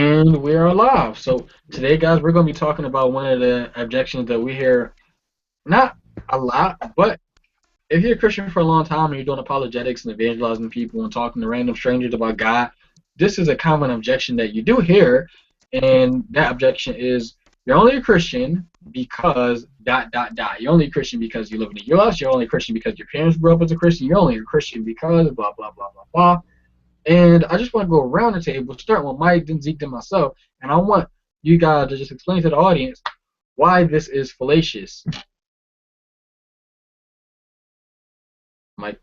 And we are live. So today, guys, we're going to be talking about one of the objections that we hear not a lot, but if you're a Christian for a long time and you're doing apologetics and evangelizing people and talking to random strangers about God, this is a common objection that you do hear, and that objection is you're only a Christian because ... You're only a Christian because you live in the U.S. You're only a Christian because your parents grew up as a Christian. You're only a Christian because blah blah blah blah blah. And I just want to go around the table, start with Mike, then Zeke, then myself, and I want you guys to just explain to the audience why this is fallacious. Mike.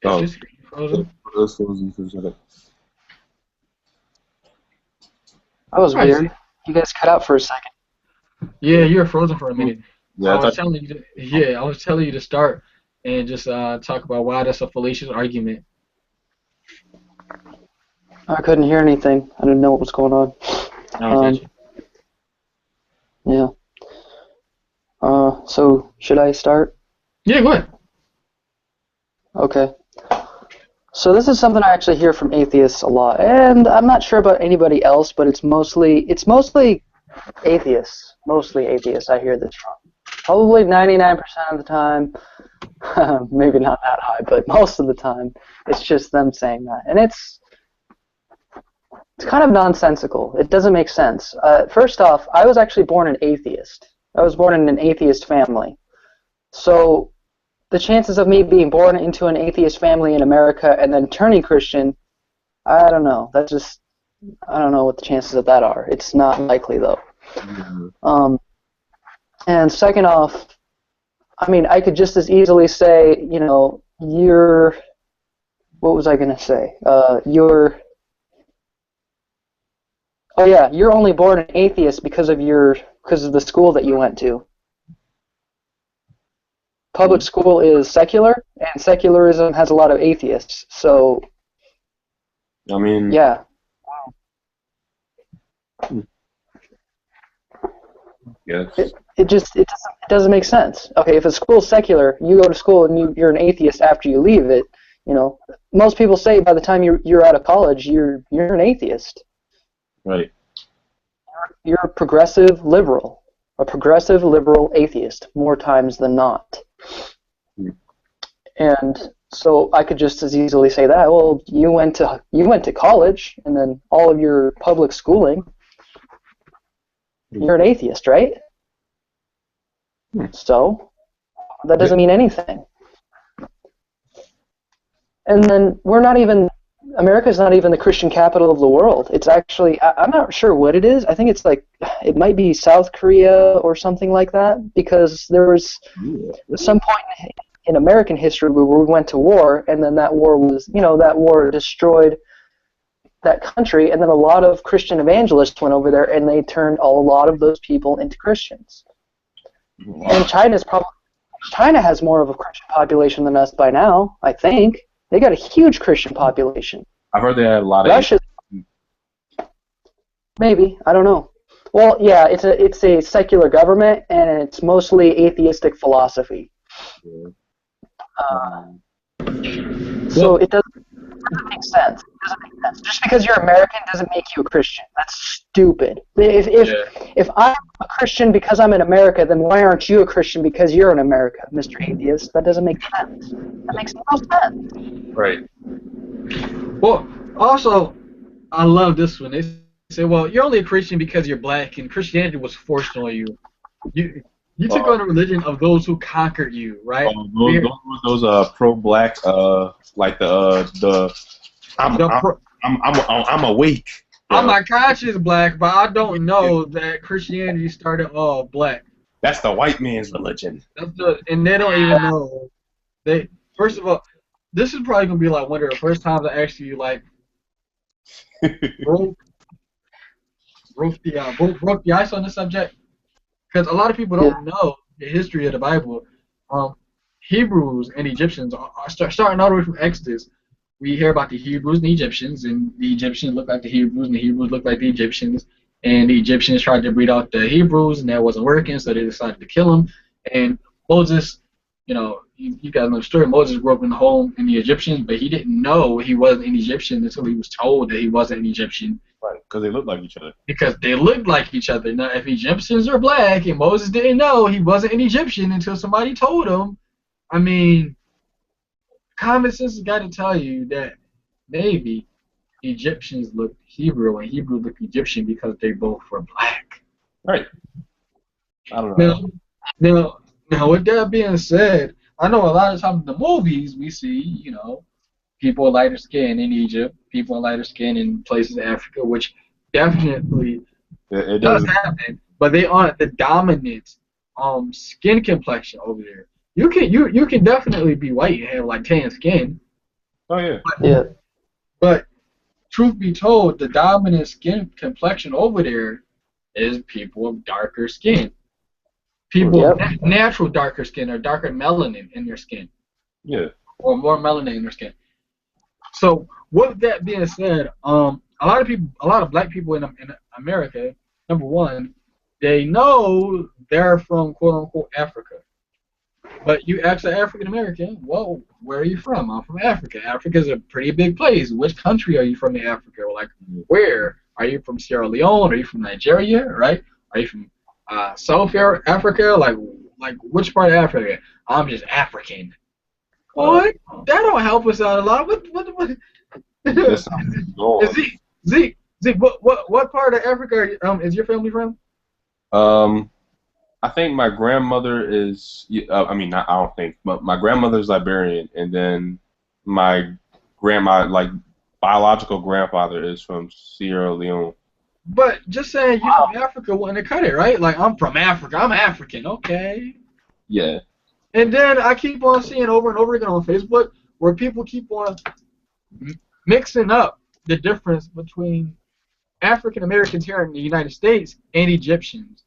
Oh, It's just frozen. That was Right, weird. You guys cut out for a second. yeah, you were frozen for a minute. yeah, I was telling you, I was telling you to start and just talk about why that's a fallacious argument. I couldn't hear anything. I didn't know what was going on. Gotcha. Yeah. So should I start? Yeah, go ahead. Okay. So this is something I actually hear from atheists a lot, and I'm not sure about anybody else, but it's mostly atheists. Mostly atheists I hear this from. Probably 99% of the time, maybe not that high, but most of the time, it's just them saying that. And it's kind of nonsensical. It doesn't make sense. First off, I was actually born an atheist. I was born in an atheist family. So the chances of me being born into an atheist family in America and then turning Christian, I don't know. I don't know what the chances of that are. It's not likely, though. Mm-hmm. And second off, I mean, I could just as easily say, you know, what was I going to say? You're only born an atheist because of the school that you went to. Public school is secular, and secularism has a lot of atheists. So, I mean, yeah. yes. It doesn't make sense. Okay, if a school's secular, you go to school and you're an atheist after you leave it. You know, most people say by the time you're out of college, you're an atheist. Right. You're a progressive liberal atheist more times than not. And so I could just as easily say that. Well, you went to college, and then all of your public schooling, you're an atheist, right? So that doesn't mean anything. And then America's not even the Christian capital of the world. It's actually, I'm not sure what it is. I think it's it might be South Korea or something like that, because there was some point in American history where we went to war, and then that war destroyed that country, and then a lot of Christian evangelists went over there, and they turned a lot of those people into Christians. Wow. And China has more of a Christian population than us by now, I think. They got a huge Christian population. I've heard they had a lot of... Russia, maybe, I don't know. Well, yeah, it's a secular government, and it's mostly atheistic philosophy. Yeah. So it doesn't make sense. Just because you're American doesn't make you a Christian. That's stupid. If I'm a Christian because I'm in America, then why aren't you a Christian because you're in America, Mr. Atheist? That doesn't make sense. That makes no sense. Right. Well, also, I love this one. They say, well, you're only a Christian because you're black, and Christianity was forced on you. You took on the religion of those who conquered you, right? Those pro-black, like I'm awake. I'm not conscious black, but I don't know that Christianity started all black. That's the white man's religion. And they don't even know. First of all, this is probably gonna be like one of the first times I actually broke the ice on this subject, because a lot of people don't know the history of the Bible. Hebrews and Egyptians are starting all the way from Exodus. We hear about the Hebrews and the Egyptians look like the Hebrews, and the Hebrews look like the Egyptians, and the Egyptians tried to breed out the Hebrews, and that wasn't working, so they decided to kill them. And Moses, you guys know the story. Moses grew up in the home in the Egyptians, but he didn't know he wasn't an Egyptian until he was told that he wasn't an Egyptian Right, because they look like each other. because they looked like each other. Now, if Egyptians are black and Moses didn't know he wasn't an Egyptian until somebody told him, I mean, common sense has got to tell you that maybe Egyptians looked Hebrew and Hebrew looked Egyptian because they both were black. Right. I don't Now, know. now, with that being said, I know a lot of times in the movies we see, people with lighter skin in Egypt, people with lighter skin in places in Africa, which definitely It does doesn't. happen, but they aren't the dominant skin complexion over there. You can definitely be white and have like tan skin, Oh yeah. Yeah. but truth be told, the dominant skin complexion over there is people of darker skin. People with Yep. natural darker skin or darker melanin in their skin, Yeah. or more melanin in their skin. So, with that being said, a lot of black people in America, number one, they know they're from quote unquote Africa. But you ask an African American, well, where are you from? I'm from Africa. Africa is a pretty big place. Which country are you from in Africa? Or like, where? Are you from Sierra Leone? Are you from Nigeria? Right? Are you from South Africa? Like which part of Africa? I'm just African. What? That don't help us out a lot. What? This sounds wrong. Zeke, what part of Africa is your family from? I think my grandmother is. I mean, not, I don't think, but my grandmother's Liberian, and then my my biological grandfather is from Sierra Leone. But just saying you from Africa wouldn't cut it, right? Like I'm from Africa, I'm African, okay. Yeah. And then I keep on seeing over and over again on Facebook where people keep on mixing up the difference between African Americans here in the United States and Egyptians.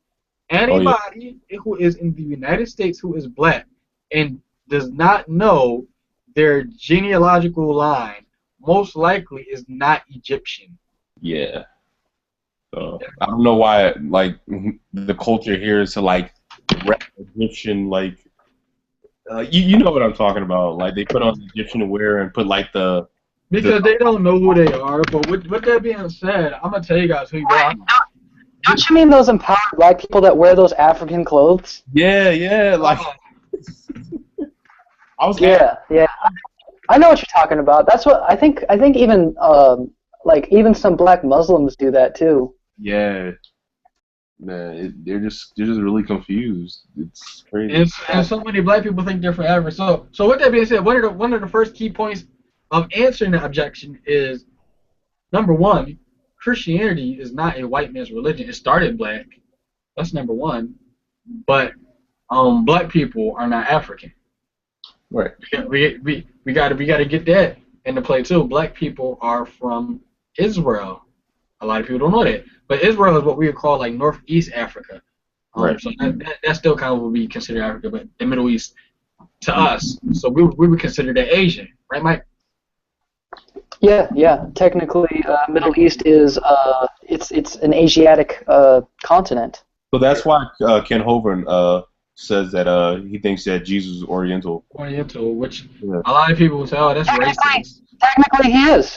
Oh yeah. Anybody who is in the United States who is black and does not know their genealogical line most likely is not Egyptian. Yeah. So I don't know why the culture here is to rap Egyptian you know what I'm talking about. Like they put on Egyptian wear and put Because they don't know who they are. But with that being said, I'm gonna tell you guys who you are. Don't you mean those empowered black people that wear those African clothes? yeah I was Yeah. I know what you're talking about. That's what I think. I think even even some black Muslims do that too. Yeah, man, they're just really confused. It's crazy. And so many black people think they're forever. So with that being said, one of the first key points of answering the objection is number one, Christianity is not a white man's religion. It started black. That's number one. But black people are not African. Right. We gotta get that into play too. Black people are from Israel. A lot of people don't know that. But Israel is what we would call like Northeast Africa. Right. So that still kind of would be considered Africa, but the Middle East to us. So we would consider that Asian, right, Mike? Yeah. Technically, Middle East is it's an Asiatic continent. So that's why Ken Hovind says that he thinks that Jesus is Oriental. Oriental, which a lot of people will say, oh, that's racist.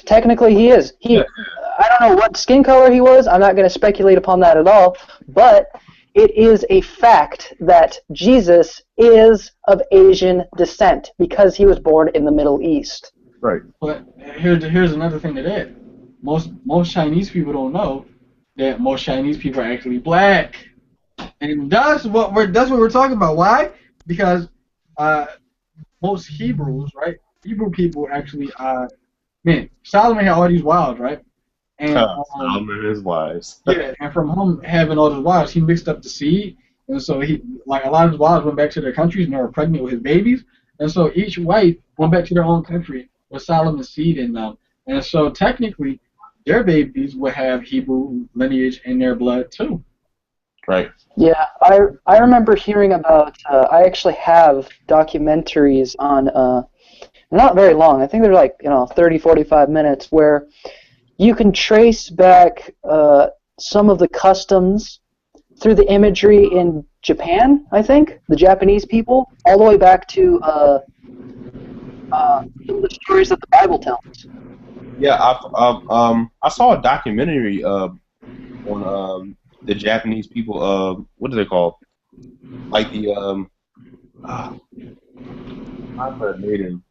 Technically, he is. Yeah. I don't know what skin color he was. I'm not going to speculate upon that at all. But it is a fact that Jesus is of Asian descent because he was born in the Middle East. Right. But here's another thing to that. Most Chinese people don't know that most Chinese people are actually black, and that's what we're talking about. Why? Because most Hebrews, right? Hebrew people actually, Solomon had all these wives, right? And Solomon and his wives. yeah, and from him having all those wives, he mixed up the seed, and so he like a lot of his wives went back to their countries and they were pregnant with his babies, and so each wife went back to their own country with Solomon's seed in them, and so technically their babies would have Hebrew lineage in their blood too. Right. Yeah, I remember hearing about. I actually have documentaries on. Not very long. I think they're 30, 45 minutes where you can trace back some of the customs through the imagery in Japan, I think, the Japanese people, all the way back to some of the stories that the Bible tells. Yeah, I saw a documentary on the Japanese people. What are they called? Like the I made him.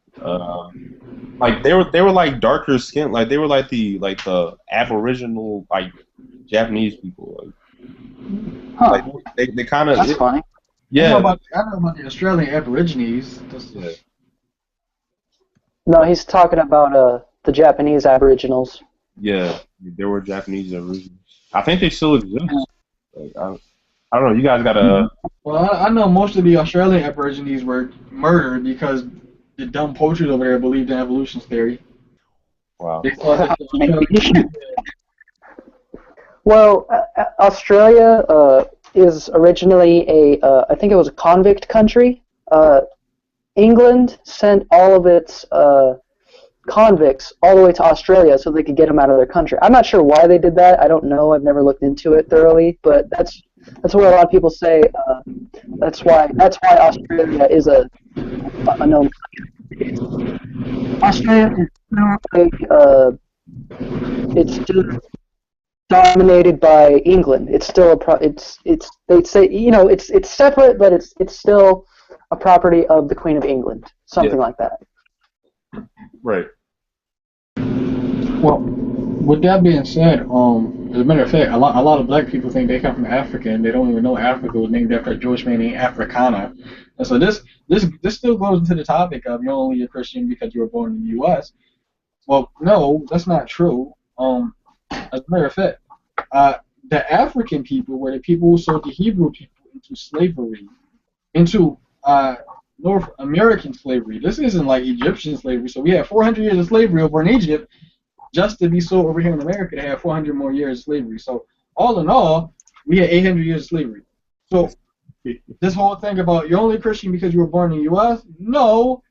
Like they were like darker skin, like they were like the Aboriginal like Japanese people. Huh? Like they kind of That's funny. yeah I know about the Australian Aborigines. yeah No, he's talking about the Japanese Aboriginals. yeah there were Japanese originals. I think they still exist. Like, I don't know. You guys gotta. Well, I know most of the Australian Aborigines were murdered because the dumb poachers over there believed in evolution theory. Wow. They thought that the Australian Well, Australia is originally I think it was a convict country. England sent all of its convicts all the way to Australia so they could get them out of their country. I'm not sure why they did that. I don't know. I've never looked into it thoroughly, but that's what a lot of people say. That's why Australia is a known country. Australia is still it's still dominated by England. It's still it's they say it's separate, but it's still a property of the Queen of England, something like that. Right. Well, with that being said, as a matter of fact, a lot of black people think they come from Africa and they don't even know Africa was named after a Jewish man named Africana. And so this still goes into the topic of you're only a Christian because you were born in the U.S. Well, no, that's not true. As a matter of fact, the African people were the people who sold the Hebrew people into slavery, into North American slavery. This isn't like Egyptian slavery. So we had 400 years of slavery over in Egypt just to be sold over here in America to have 400 more years of slavery. So all in all, we had 800 years of slavery. So this whole thing about you're only a Christian because you were born in the U.S., no.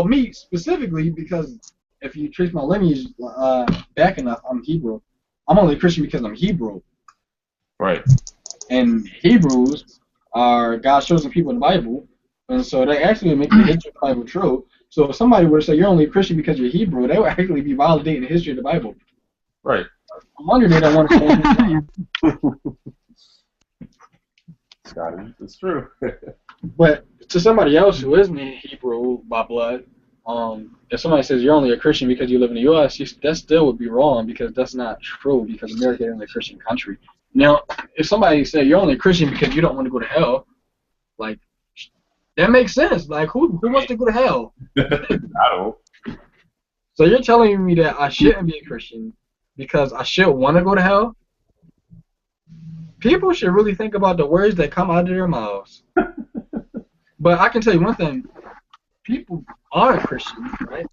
Me specifically, because if you trace my lineage back enough, I'm Hebrew. I'm only a Christian because I'm Hebrew. Right. And Hebrews are God's chosen people in the Bible, and so they actually make the history of the Bible true. So if somebody were to say you're only a Christian because you're Hebrew, they would actually be validating the history of the Bible. Right. I wonder they don't want to say Got it. It's true. But to somebody else who isn't Hebrew by blood, if somebody says you're only a Christian because you live in the U.S., that still would be wrong because that's not true because America isn't a Christian country. Now, if somebody said you're only a Christian because you don't want to go to hell, like, that makes sense. Like, who wants to go to hell? I don't. So you're telling me that I shouldn't be a Christian because I should want to go to hell? People should really think about the words that come out of their mouths. But I can tell you one thing. People are Christians, right?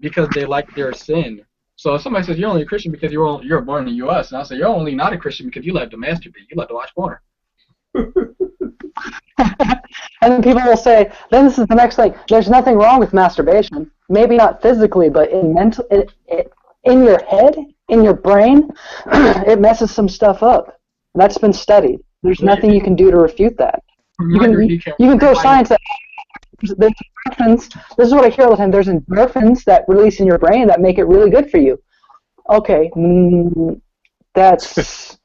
Because they like their sin. So if somebody says you're only a Christian because you're born in the U.S., and I say you're only not a Christian because you like to masturbate, you like to watch porn. And then people will say, then this is the next thing. There's nothing wrong with masturbation. Maybe not physically, but in your head, in your brain, it messes some stuff up. That's been studied. There's nothing you can do to refute that. You can throw science at there's endorphins. This is what I hear all the time. There's endorphins that release in your brain that make it really good for you. Okay, that's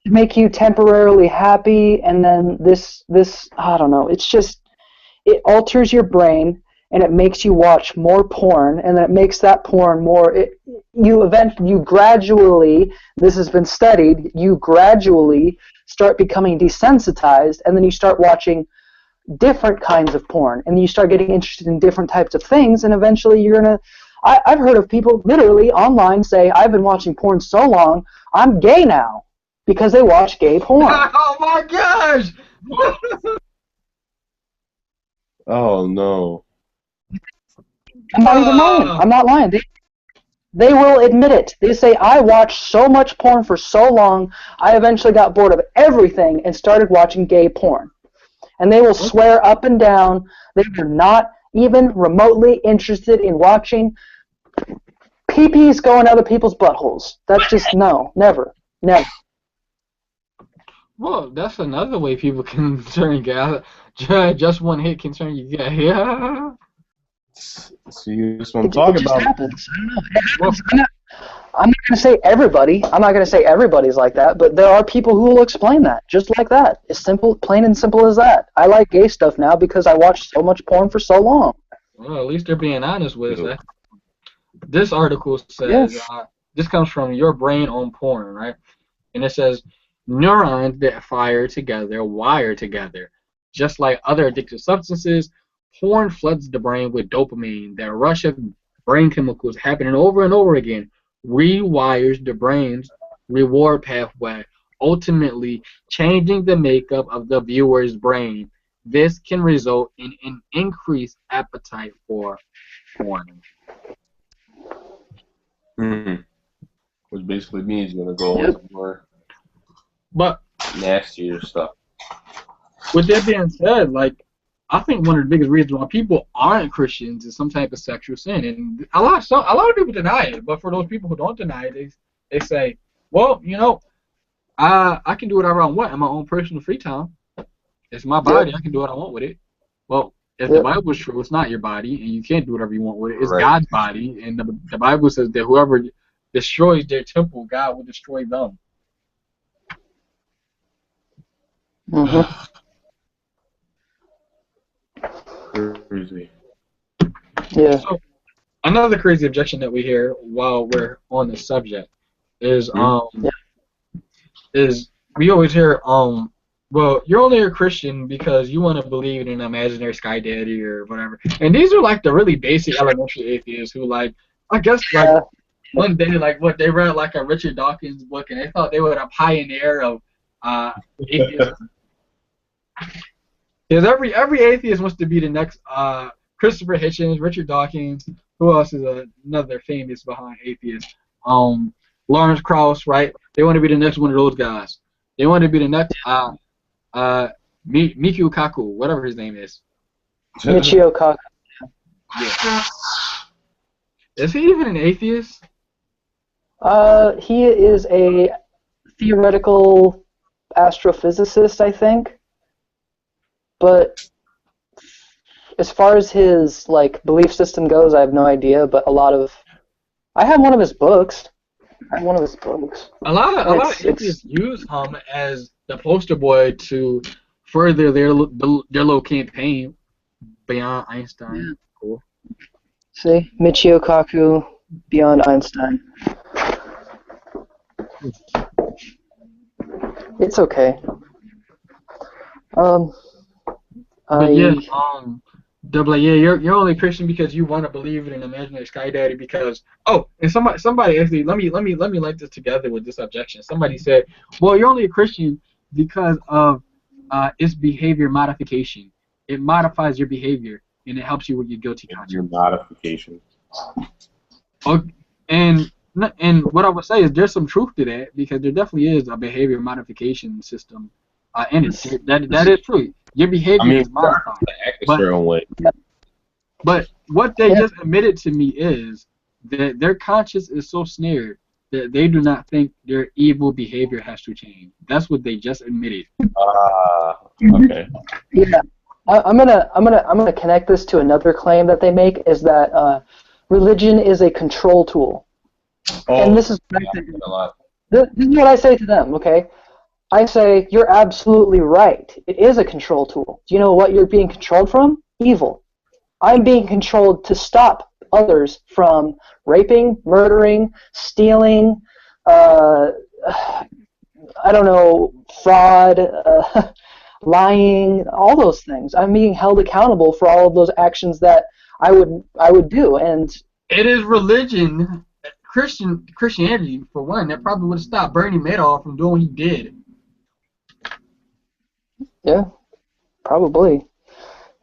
make you temporarily happy, and then this I don't know. It's just it alters your brain, and it makes you watch more porn, and then it makes that porn more. You gradually. This has been studied. You gradually start becoming desensitized, and then you start watching different kinds of porn, and you start getting interested in different types of things, and eventually you're gonna. I've heard of people literally online say, "I've been watching porn so long, I'm gay now," because they watch gay porn. Oh my gosh! Oh no. I'm not even lying. I'm not lying. They will admit it. They say, I watched so much porn for so long, I eventually got bored of everything and started watching gay porn. And they will swear up and down they are not even remotely interested in watching pee-pees go in other people's buttholes. That's just, no, never. Well, that's another way people can turn gas. Just one hit can turn you gay. Yeah. See, that's what I'm It talking just about. happens. I don't know. It Well, happens. I'm not going to say everybody. I'm not going to say everybody's like that, but there are people who will explain that just like that. It's simple, plain and simple as that. I like gay stuff now because I watched so much porn for so long. well, at least they're being honest with Ew. us. This article Yeah. says this comes from Your Brain on Porn, right? And it says neurons that fire together wire together. Just like other addictive substances, porn floods the brain with dopamine. That rush of brain chemicals happening over and over again rewires the brain's reward pathway, ultimately changing the makeup of the viewer's brain. This can result in an increased appetite for porn. Which basically means you're gonna go Yep. into more But nastier stuff. with that being said, like I think one of the biggest reasons why people aren't Christians is some type of sexual sin, and a lot of people deny it. But for those people who don't deny it, they say, well, I can do whatever I want in my own personal free time. It's my Yep. body. I can do what I want with it. Well, if the Yep. Bible is true, it's not your body, and you can't do whatever you want with it. It's Right. God's body, and the Bible says that whoever destroys their temple, God will destroy them. Mm-hmm. Crazy. Yeah. So another crazy objection that we hear while we're on the subject is Yeah. is we always hear well, you're only a Christian because you want to believe in an imaginary sky daddy or whatever. And these are like the really basic elementary atheists who like I guess like Yeah. one day like what they read like a Richard Dawkins book and they thought they were a pioneer of atheism. Because every atheist wants to be the next Christopher Hitchens, Richard Dawkins. Who else is another famous behind atheist? Lawrence Krauss, right? They want to be the next one of those guys. They want to be the next Miku Kaku, whatever his name is. Michio Kaku. Yeah. Is he even an atheist? He is a theoretical astrophysicist, I think. But as far as his like belief system goes, I have no idea. But I have one of his books. A lot of atheists use him as the poster boy to further their little campaign beyond Einstein. Yeah. Cool. See, Michio Kaku, Beyond Einstein. It's okay. But yeah, yeah, you're only Christian because you want to believe in an imaginary sky daddy because and somebody actually let me link this together with this objection. Somebody said, well, you're only a Christian because of its behavior modification. It modifies your behavior and it helps you with your guilty conscience. Your modification. And what I would say is there's some truth to that because there definitely is a behavior modification system in it. That is true. Your behavior is modified. Act a certain way. But what they just admitted to me is that their conscience is so snared that they do not think their evil behavior has to change. That's what they just admitted. Okay. Yeah, I'm gonna connect this to another claim that they make is that religion is a control tool. And this is this is what I say to them. Okay, I say you're absolutely right. It is a control tool. Do you know what you're being controlled from? Evil. I'm being controlled to stop others from raping, murdering, stealing, I don't know, fraud, lying, all those things. I'm being held accountable for all of those actions that I would do. And it is religion, Christianity for one, that probably would have stopped Bernie Madoff from doing what he did. Yeah, probably.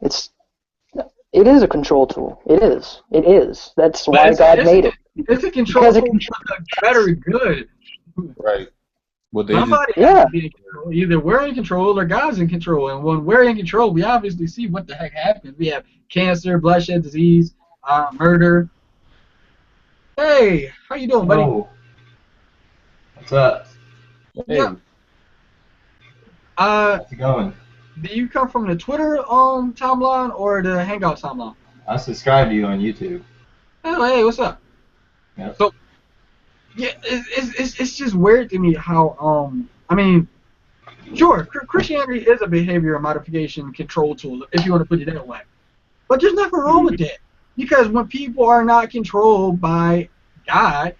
It is a control tool. It is. That's why God made it. It's a control tool for the better good. Right. Well, Somebody has to be in control. Either we're in control or God's in control. And when we're in control, we obviously see what the heck happens. We have cancer, bloodshed, disease, murder. Hey, how you doing, buddy? Oh. What's up? Hey. Yeah. Uh, How's it going? do you come from the Twitter timeline or the Hangout timeline? I subscribe to you on YouTube. Oh, hey, what's up? Yep. So yeah, it's just weird to me how I mean, sure, Christianity is a behavior modification control tool if you want to put it that way, but there's nothing wrong with that because when people are not controlled by God,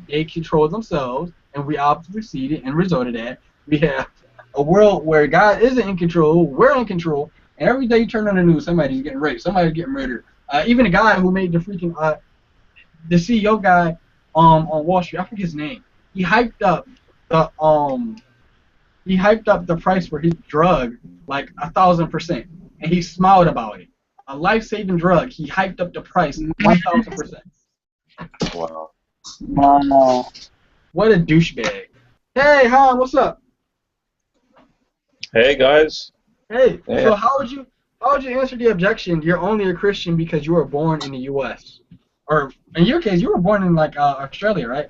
they control themselves, and we obviously see the end result of that. We have a world where God isn't in control, we're in control, and every day you turn on the news, somebody's getting raped, somebody's getting murdered. Even the guy who made the freaking the CEO guy on Wall Street, I forget his name. He hyped up the price for his drug like 1,000%, and he smiled about it. A life-saving drug. He hyped up the price 1,000%. Wow. Wow. What a douchebag. Hey, Han, what's up? Hey guys. Hey, Hey. so how would you answer the objection? You're only a Christian because you were born in the U.S. Or in your case, you were born in like Australia, right?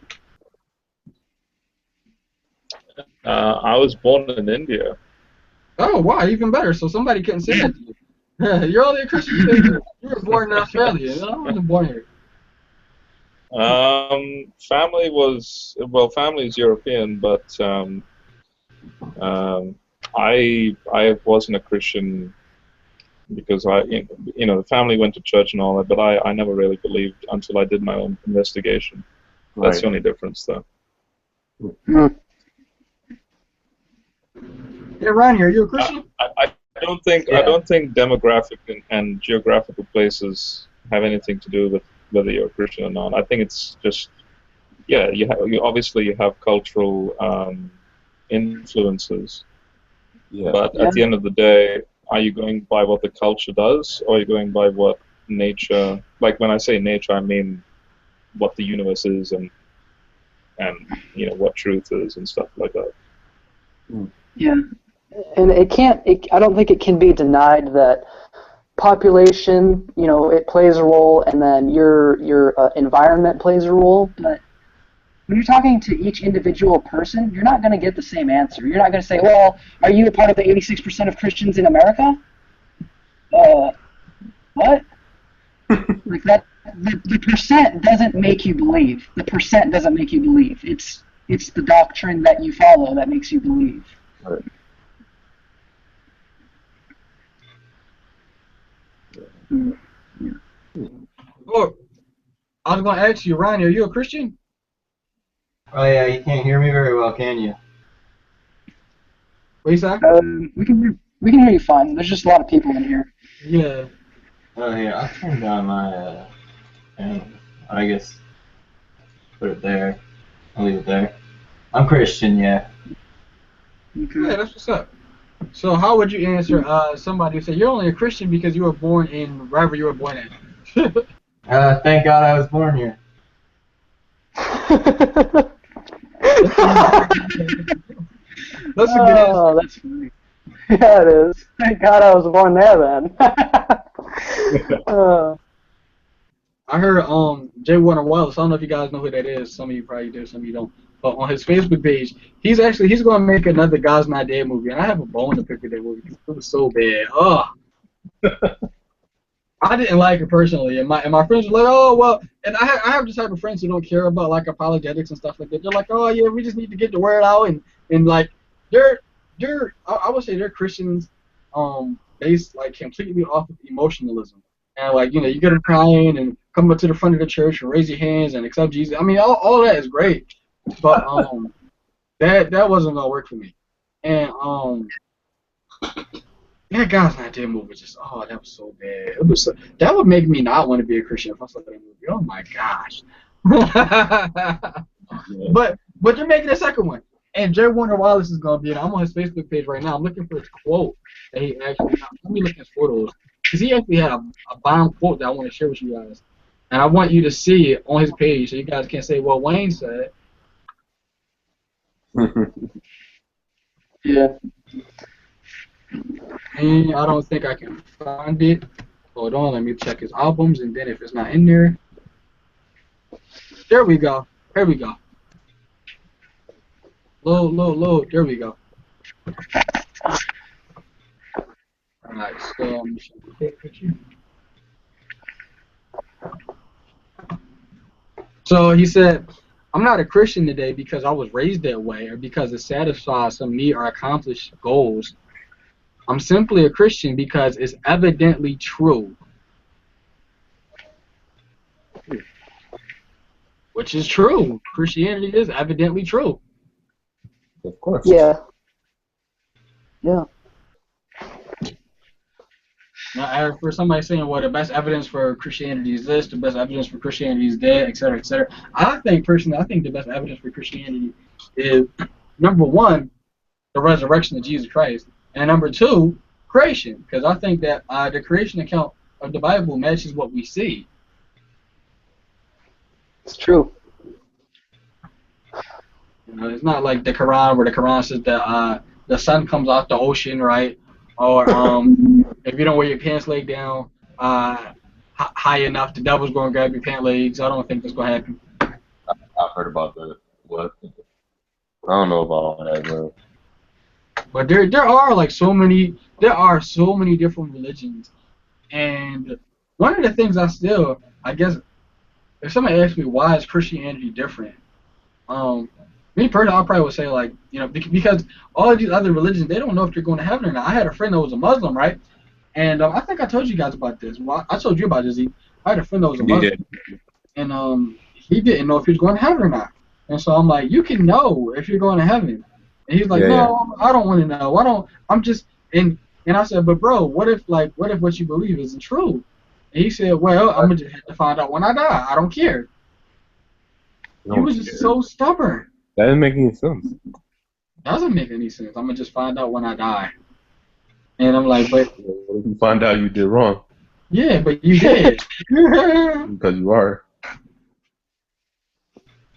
I was born in India. Oh, wow, even better. So somebody couldn't say that to you. You're only a Christian because you were born in Australia. I wasn't born here. Family is European, but I wasn't a Christian because the family went to church and all that, but I never really believed until I did my own investigation. That's the only difference, though. Hey, Ronnie, are you a Christian? I don't think demographic and geographical places have anything to do with whether you're a Christian or not. I think it's just you obviously have cultural influences, Yeah. but at the end of the day, are you going by what the culture does, or are you going by what nature? Like when I say nature, I mean what the universe is and what truth is and stuff like that. Yeah, and I don't think it can be denied that population, it plays a role, and then your environment plays a role. But when you're talking to each individual person, you're not going to get the same answer. You're not going to say, "Well, are you a part of the 86% of Christians in America?" What? Like that? The percent doesn't make you believe. The percent doesn't make you believe. It's the doctrine that you follow that makes you believe. Right. Oh, I was going to ask you, Ronnie, are you a Christian? Oh yeah, you can't hear me very well, can you? What you say? We can hear you fine. There's just a lot of people in here. Yeah. Oh yeah, I'll turn down my panel. I guess put it there. I'll leave it there. I'm Christian, yeah. Yeah, that's what's up. So how would you answer somebody who said you're only a Christian because you were born in wherever you were born at? Thank God I was born here. That's a good answer. Oh, that's funny. Yeah, it is. Thank God I was born there then. I heard Jay Warner Wallace. I don't know if you guys know who that is. Some of you probably do, some of you don't. But on his Facebook page, he's going to make another God's Not Dead movie, and I have a bone to pick with that movie because it was so bad. Ugh. I didn't like it personally, and my friends were like, oh well, and I have this type of friends who don't care about like apologetics and stuff like that. They're like, oh yeah, we just need to get the word out, and like they're I would say they're Christians, based like completely off of emotionalism, and like you get them crying and come up to the front of the church and raise your hands and accept Jesus. I mean, all of that is great, but that wasn't gonna work for me, and that God's Not Dead movie was just, that was so bad. That would make me not want to be a Christian if I saw that movie. Oh my gosh. But they're making a second one. And Jay Warner Wallace is going to be in it. I'm on his Facebook page right now. I'm looking for his quote that he actually got. Let me look at his photos. Because he actually had a bomb quote that I want to share with you guys. And I want you to see it on his page so you guys can't say, well, Wayne said. Yeah. And I don't think I can find it. Hold on, let me check his albums, and then if it's not in there. There we go. Here we go. Load. There we go. Alright, so So he said, I'm not a Christian today because I was raised that way or because it satisfies some meet or accomplished goals. I'm simply a Christian because it's evidently true. Which is true. Christianity is evidently true. Of course. Yeah. Yeah. Now, for somebody saying, well, the best evidence for Christianity is this, the best evidence for Christianity is that, etc., etc., I think, personally, I think the best evidence for Christianity is, number one, the resurrection of Jesus Christ, and number two, creation, because I think that the creation account of the Bible matches what we see. It's true. You know, it's not like the Quran, where the Quran says that the sun comes out the ocean, right? Or if you don't wear your pants leg down high enough, the devil's going to grab your pant legs. I don't think that's going to happen. I've heard about that. What? I don't know about all that, bro. But there are like so many different religions, and one of the things I guess if somebody asks me why is Christianity different, me personally, I probably would say, like, you know, because all of these other religions, they don't know if you're going to heaven or not. I had a friend that was a Muslim, right? And I think I told you guys about this. Well, I told you about this. I had a friend that was a Muslim, and he didn't know if he was going to heaven or not. And so I'm like, you can know if you're going to heaven. And he's like, no, I don't want to know. I'm just, and I said, but bro, what if what you believe isn't true? And he said, well, I'm going to just have to find out when I die. I don't care. He was just so stubborn. That doesn't make any sense. Doesn't make any sense. I'm gonna just find out when I die. And I'm like, but what if you find out you did wrong? Yeah, but you did. Because you are.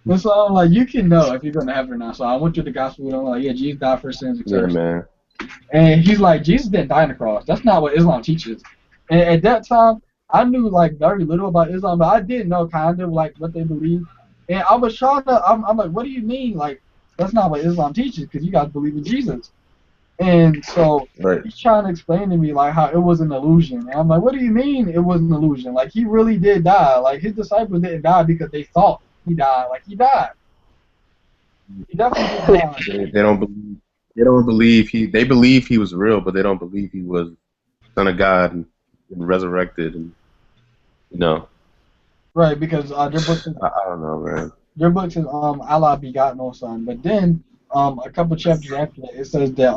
And so I'm like, you can know if you're gonna have it or not. So I went through the gospel and I'm like, yeah, Jesus died for sins, etc. Yeah, man. And he's like, Jesus didn't die on the cross. That's not what Islam teaches. And at that time, I knew like very little about Islam, but I did know kind of like what they believe. And I was trying to, I'm like, what do you mean? Like, that's not what Islam teaches, because you guys believe in Jesus. And so he's trying to explain to me like how it was an illusion. And I'm like, what do you mean it was an illusion? Like, he really did die. Like, his disciples didn't die because they thought he died. Like, he died. He definitely did die. They don't believe they believe he was real, but they don't believe he was Son of God and resurrected, and you know. Right, because their book is, I don't know, man. Their book says Allah begot no son, but then a couple chapters after that it says that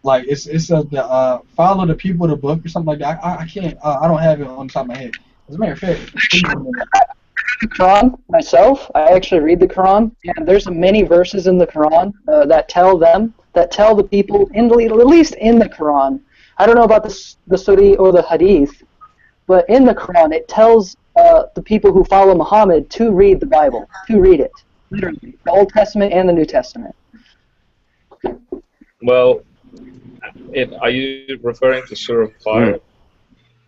like it says that follow the people of the book or something like that. I can't I don't have it on the top of my head. As a matter of fact, the Quran myself, I actually read the Quran, and there's many verses in the Quran that tell the people at least in the Quran. I don't know about the Surah or the Hadith, but in the Quran it tells the people who follow Muhammad to read the Bible, to read it, literally, the Old Testament and the New Testament. Well, are you referring to Surah 5,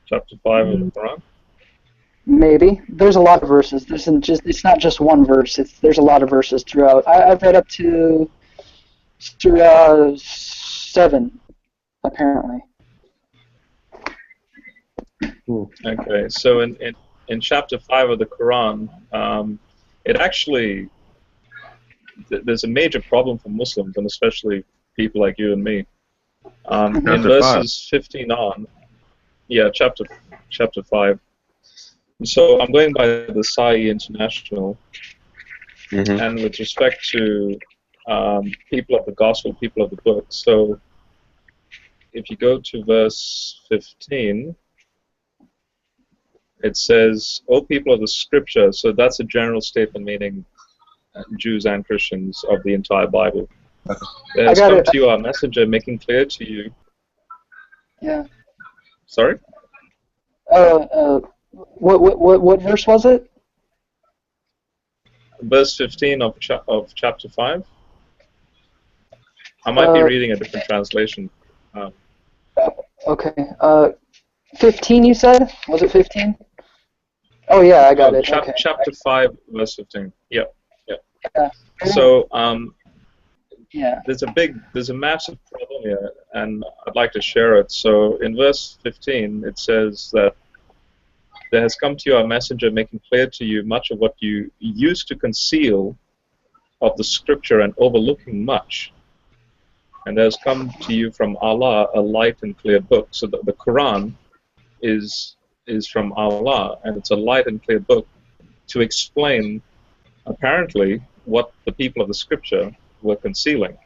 chapter 5 of the Quran? Maybe. There's a lot of verses. It's not just one verse. There's a lot of verses throughout. I've read up to Surah 7, apparently. Okay, so in chapter 5 of the Quran, it actually, there's a major problem for Muslims, and especially people like you and me. In verses 15 on, chapter 5. So I'm going by the SAI International, and with respect to people of the gospel, people of the book. So if you go to verse 15, it says, "O people of the Scripture." So that's a general statement meaning Jews and Christians of the entire Bible. There has come to you our messenger, making clear to you. Yeah. Sorry. What verse was it? Verse 15 of chapter 5. I might be reading a different translation. Okay. 15, you said? Was it 15? Oh yeah, I got it. Okay. Chapter 5, verse 15. Yeah. So Yeah. there's a massive problem here, and I'd like to share it. So in verse 15, it says that there has come to you a messenger making clear to you much of what you used to conceal of the scripture and overlooking much. And there has come to you from Allah a light and clear book. So the Quran is from Allah, and it's a light and clear book to explain, apparently, what the people of the scripture were concealing.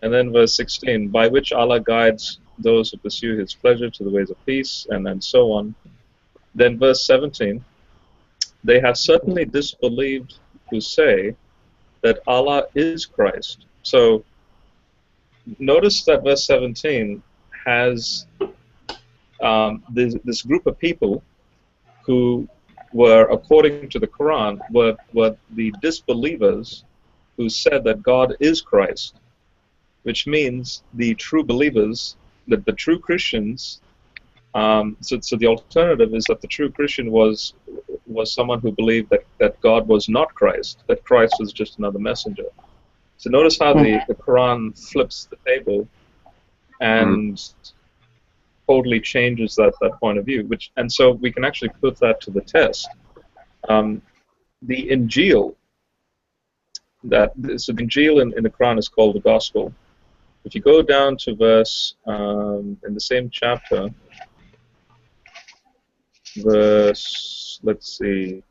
And then verse 16, by which Allah guides those who pursue His pleasure to the ways of peace, and so on. Then verse 17, they have certainly disbelieved who say that Allah is Christ. So notice that verse 17 has this group of people who were, according to the Quran, were the disbelievers who said that God is Christ, which means the true believers, that the true Christians. So the alternative is that the true Christian was someone who believed that God was not Christ, that Christ was just another messenger. So notice how the Quran flips the table and totally changes that point of view. And so we can actually put that to the test. The Injil, the Injil in the Quran is called the Gospel. If you go down to verse in the same chapter, verse, let's see.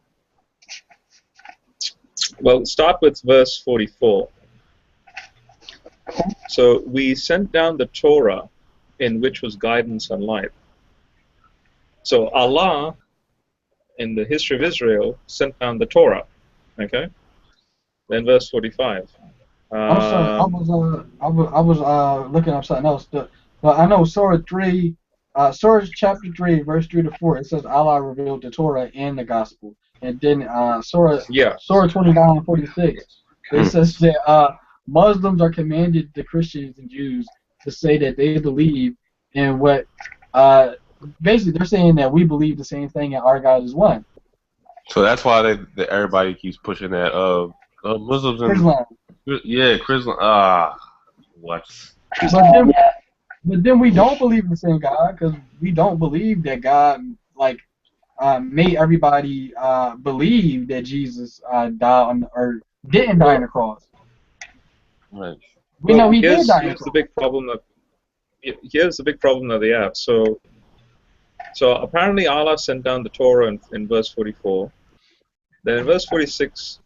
Well, start with verse 44. So we sent down the Torah, in which was guidance and light. So Allah, in the history of Israel, sent down the Torah. Okay. Then verse 45. I'm sorry, I was looking up something else. But I know Surah chapter 3, verse 3 to 4. It says Allah revealed the Torah and the Gospel, and then Surah 29:46. It says that Muslims are commanded to Christians and Jews to say that they believe in what. Basically, they're saying that we believe the same thing and our God is one. So that's why everybody keeps pushing that. Muslims and Islam. Yeah, Christian. What? But then we don't believe in the same God, because we don't believe that God made everybody believe that Jesus died or didn't die on the cross. Right. We know He did die on the Here's cross. the big problem that they have. So apparently Allah sent down the Torah in verse 44. Then in verse 46,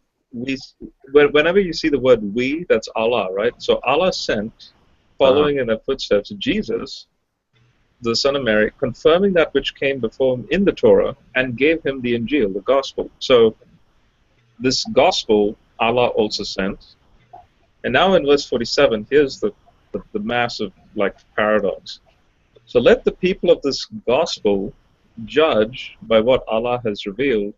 whenever you see the word we, that's Allah, right? So Allah sent, following in their footsteps, Jesus, the son of Mary, confirming that which came before him in the Torah, and gave him the Injil, the gospel. So this gospel Allah also sent. And now in verse 47, here's the massive paradox. So let the people of this gospel judge by what Allah has revealed,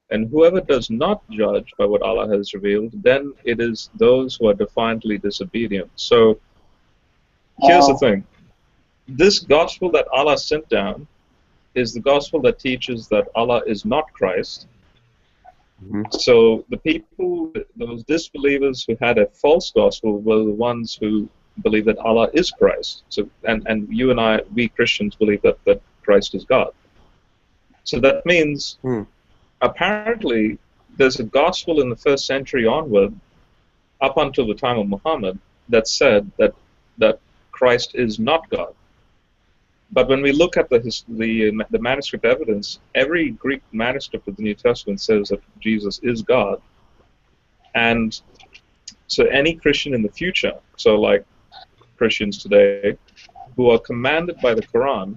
and whoever does not judge by what Allah has revealed, then it is those who are defiantly disobedient. So here's the thing. This gospel that Allah sent down is the gospel that teaches that Allah is not Christ. So the people, those disbelievers who had a false gospel, were the ones who believe that Allah is Christ. So and you and I, we Christians, believe that Christ is God. So that means apparently there's a gospel in the first century onward, up until the time of Muhammad, that said that Christ is not God. But when we look at the manuscript evidence, every Greek manuscript of the New Testament says that Jesus is God. And so any Christian in the future, so like Christians today, who are commanded by the Quran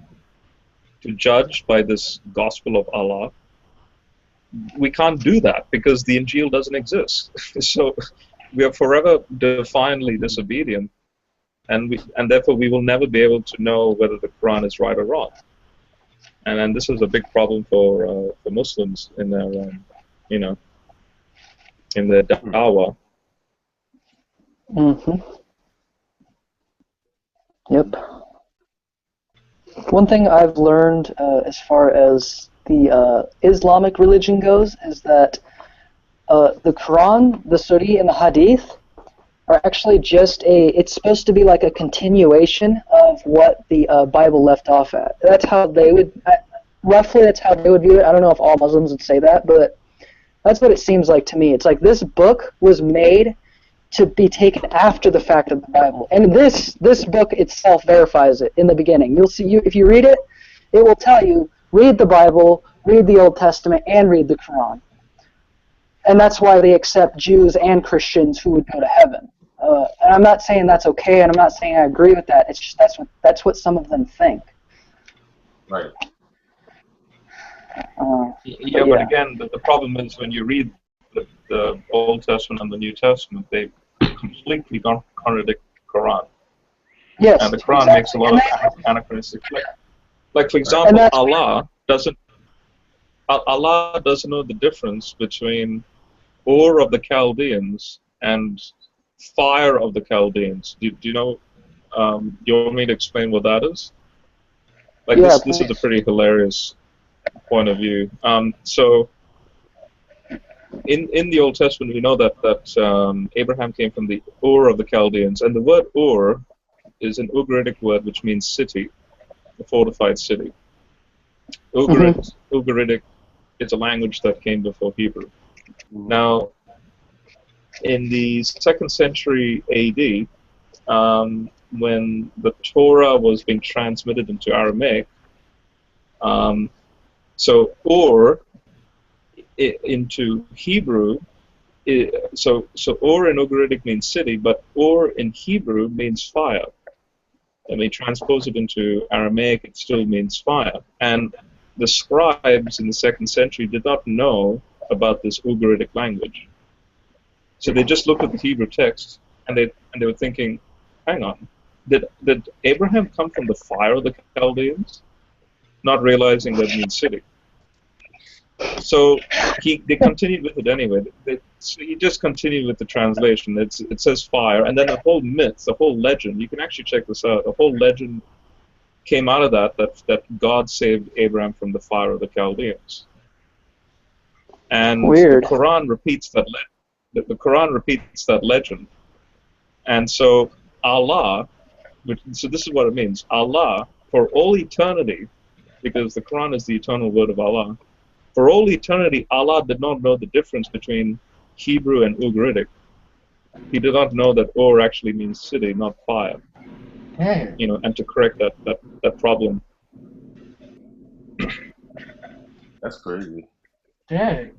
to judge by this gospel of Allah, we can't do that because the Injil doesn't exist. So we are forever defiantly disobedient, and therefore we will never be able to know whether the Quran is right or wrong. And this is a big problem for Muslims in their in their da'wah. Yep. One thing I've learned as far as the Islamic religion goes is that the Quran, the Suri, and the Hadith are actually just it's supposed to be like a continuation of what the Bible left off at. That's how they would, roughly that's how they would view it. I don't know if all Muslims would say that, but that's what it seems like to me. It's like this book was made to be taken after the fact of the Bible. And this book itself verifies it in the beginning. You'll see, if you read it, it will tell you, read the Bible, read the Old Testament, and read the Quran. And that's why they accept Jews and Christians who would go to heaven. And I'm not saying that's okay, and I'm not saying I agree with that. It's just that's what some of them think. Right. But again, the problem is when you read the Old Testament and the New Testament, they completely contradict the Quran. Yes, and the Quran exactly. makes a lot of anachronistic. Like for example, Allah doesn't know the difference between Ur of the Chaldeans and fire of the Chaldeans. Do you know? Do you want me to explain what that is? Like this is a pretty hilarious point of view. So in the Old Testament, we know that Abraham came from the Ur of the Chaldeans, and the word Ur is an Ugaritic word which means city, a fortified city. Ugaritic is a language that came before Hebrew. Now, in the 2nd century AD, when the Torah was being transmitted into Aramaic, so Ur into Hebrew, so Ur in Ugaritic means city, but Ur in Hebrew means fire. And we transpose it into Aramaic, it still means fire. And the scribes in the 2nd century did not know about this Ugaritic language. So they just looked at the Hebrew text, and they were thinking, hang on, did Abraham come from the fire of the Chaldeans? Not realizing that means city. So they continued with it anyway. So he just continued with the translation. It says fire, and then the whole myth, the whole legend, you can actually check this out, the whole legend came out of that God saved Abraham from the fire of the Chaldeans. And Weird. The Quran repeats that the Quran repeats that legend. And so Allah, so this is what it means, Allah, for all eternity, because the Quran is the eternal word of Allah, for all eternity, Allah did not know the difference between Hebrew and Ugaritic. He did not know that Ur actually means city, not fire. Dang. And to correct that problem. That's crazy. Dang.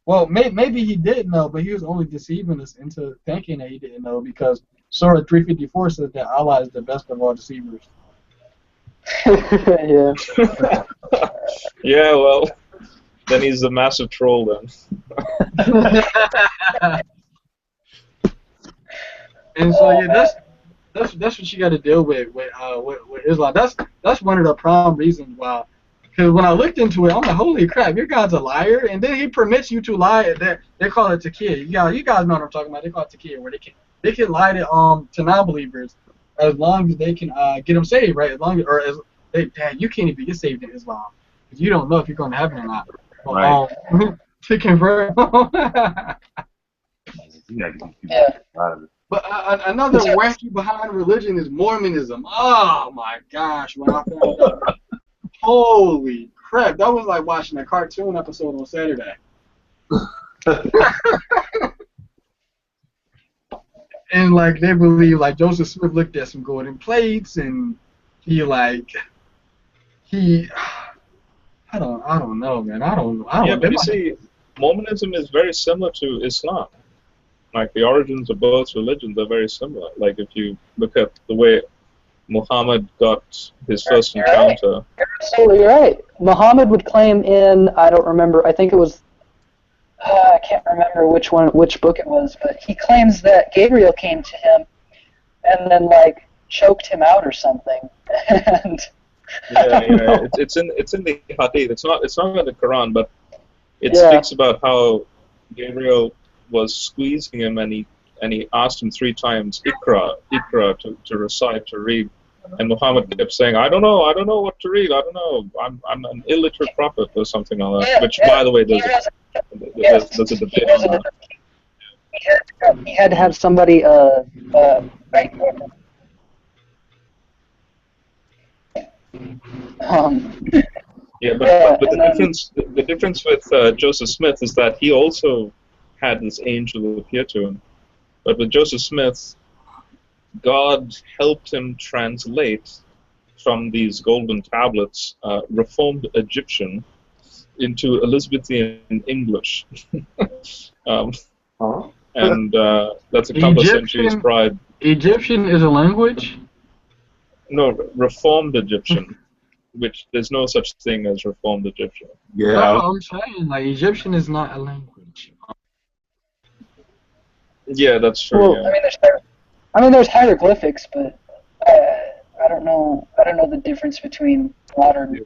Well, maybe he did know, but he was only deceiving us into thinking that he didn't know, because Surah 354 says that Allah is the best of all deceivers. Yeah. Yeah, well, then he's a massive troll then. And so yeah, that's what you got to deal with Islam. That's one of the prime reasons why. Because when I looked into it, I'm like, holy crap, your God's a liar, and then he permits you to lie. They call it taqiyya. You guys know what I'm talking about. They call it taqiyya, where they can lie to non-believers as long as they can get them saved, right? Dad, you can't even get saved in Islam because you don't know if you're going to heaven or not. Right. To convert. Yeah. But another wacky behind religion is Mormonism. Oh my gosh, when I found out, holy crap, that was like watching a cartoon episode on Saturday. And like they believe like Joseph Smith looked at some golden plates and I don't know, man. I don't. Yeah, but you see, Mormonism is very similar to Islam. Like the origins of both religions are very similar. Like if you look at the way Muhammad got his first encounter. You're absolutely right. Muhammad would claim in, I don't remember, I think it was, I can't remember which book it was, but he claims that Gabriel came to him and then like choked him out or something. And yeah. It's in the Hadith. It's not in the Quran, but it speaks about how Gabriel was squeezing him, and he asked him 3 times, Ikra, to recite, to read. And Muhammad kept saying, I don't know what to read, I don't know, I'm an illiterate prophet or something like that. Which, by the way, there's a debate on that. he had to have somebody write for him. Yeah, Yeah, but and the difference with Joseph Smith is that he also had this angel appear to him. But with Joseph Smith, God helped him translate from these golden tablets Reformed Egyptian into Elizabethan English. um, and that's a couple of centuries prior. Egyptian is a language? No, Reformed Egyptian, which there's no such thing as Reformed Egyptian. Yeah. No, I'm saying, like, Egyptian is not a language. Yeah, that's true. well, Yeah. I mean, there's hieroglyphics, but I don't know. I don't know the difference between modern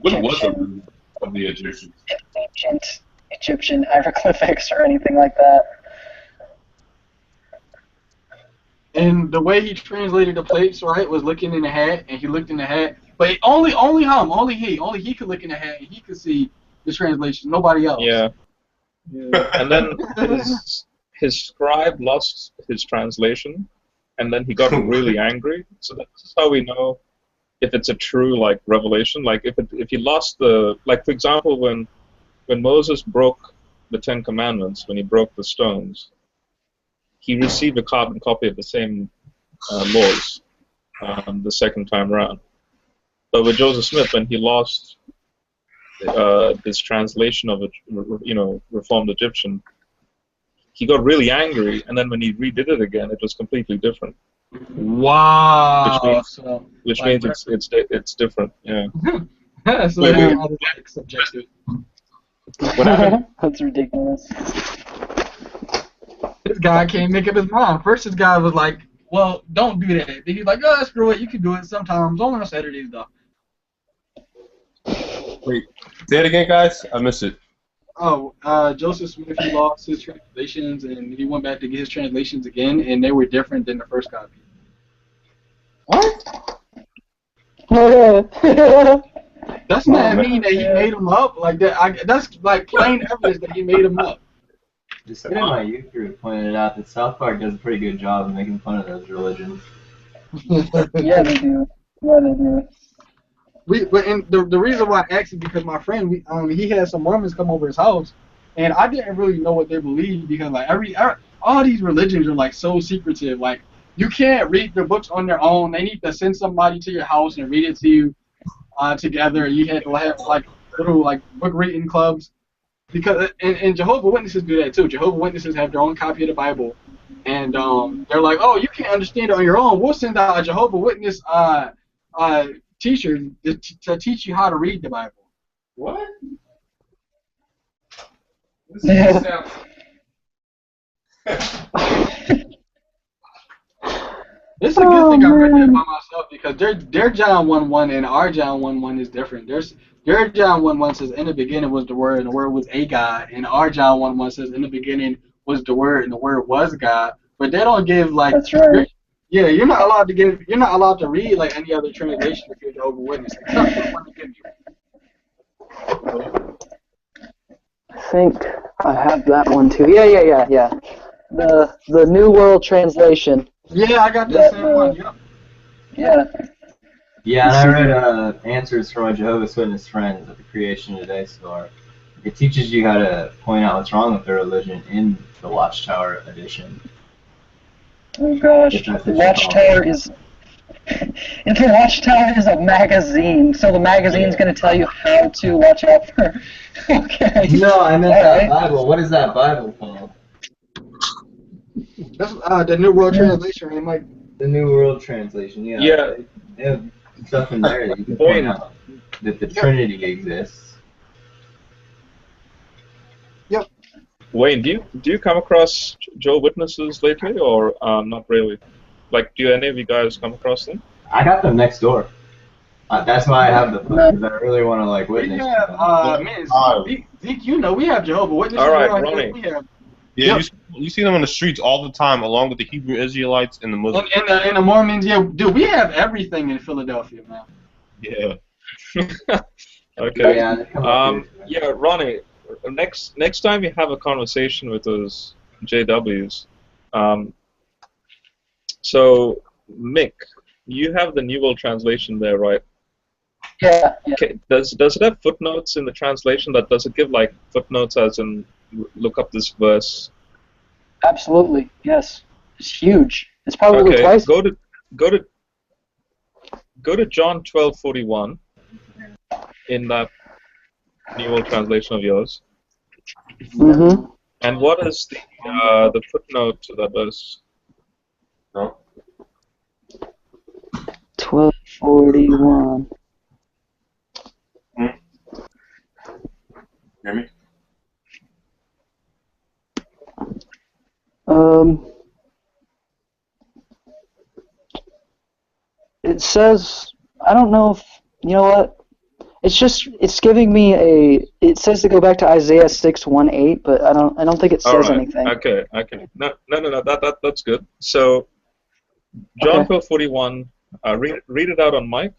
What was Egyptian, it of the Egyptians? ancient Egyptian hieroglyphics or anything like that. And the way he translated the plates, right, was looking in the hat, and he looked in the hat. But only he could look in the hat, and he could see the translation. Nobody else. Yeah. And then his scribe lost his translation, and then he got really angry. So that's how we know if it's a true like revelation. Like if he lost like for example when Moses broke the Ten Commandments, when he broke the stones, he received a carbon copy of the same laws the second time around. But with Joseph Smith, when he lost this translation of Reformed Egyptian, he got really angry, and then when he redid it again, it was completely different. Wow. Which means it's different. Yeah. So that is like subjective. What happened? That's ridiculous. This guy can't make up his mind. First, this guy was like, "Well, don't do that." Then he's like, "Oh, screw it. You can do it sometimes, only on Saturdays, though." Wait, say it again, guys. I missed it. Oh, Joseph Smith, he lost his translations, and he went back to get his translations again, and they were different than the first copy. What? That's not mean that he made them up like that. That's like plain evidence that he made them up. Just in my youth group pointed out that South Park does a pretty good job of making fun of those religions. Yeah, they do. Yeah, they do. But the reason why I asked is because my friend, he had some Mormons come over his house, and I didn't really know what they believed because like all these religions are like so secretive. Like you can't read their books on their own. They need to send somebody to your house and read it to you together. You had to have like little like book reading clubs. Because and Jehovah's Witnesses do that too. Jehovah's Witnesses have their own copy of the Bible, and they're like, "Oh, you can't understand it on your own. We'll send out a Jehovah's Witness teacher to teach you how to read the Bible." What? It's a good thing I read that by myself because their John 1:1 and our John 1:1 is different. Their John 1:1 says, "In the beginning was the Word, and the Word was a God." And our John 1:1 says, "In the beginning was the Word, and the Word was God." But they don't give like. That's right. Yeah, you're not allowed to read like any other translation if you're Jehovah's Witness, except for the one they give you. I think I have that one too. Yeah. The New World Translation. Yeah, I got that same one. Yep. Yeah. Yeah, and I read answers from my Jehovah's Witness friends at the Creation Today store. It teaches you how to point out what's wrong with their religion in the Watchtower edition. Oh gosh, the Watchtower is. And the Watchtower is a magazine, so the magazine's going to tell you how to watch out for. Okay. No, I meant that Bible. What is that Bible called? That's the New World Translation, right, Mike? The New World Translation. Yeah. Yeah. They have stuff in there that you can point out that the Trinity exists. Yep. Wayne, do you come across Jehovah's Witnesses lately, or not really? Like, do any of you guys come across them? I got them next door. That's why I have the book, because I really want to like witness. Zeke, you know we have Jehovah's Witnesses. All right, Ronnie. Yeah, you see them on the streets all the time, along with the Hebrew Israelites and the Muslims. And the Mormons, yeah, dude, we have everything in Philadelphia, man. Yeah. Okay. Yeah, Ronnie. Next time you have a conversation with us, JWs. So, Mick, you have the New World Translation there, right? Yeah. Okay. Does it have footnotes in the translation? Does it give like footnotes as in look up this verse? Absolutely. Yes. It's huge. It's probably Okay. twice. Go to John 12:41 in that New World Translation of yours. Mm-hmm. And what is the footnote to that verse? No. 1241. Hear me? It says, I don't know if, you know what? It's giving me it says to go back to Isaiah 6:1-8, but I don't think it says anything. Okay. No, that's good. So, John 12:41, read it out on mic.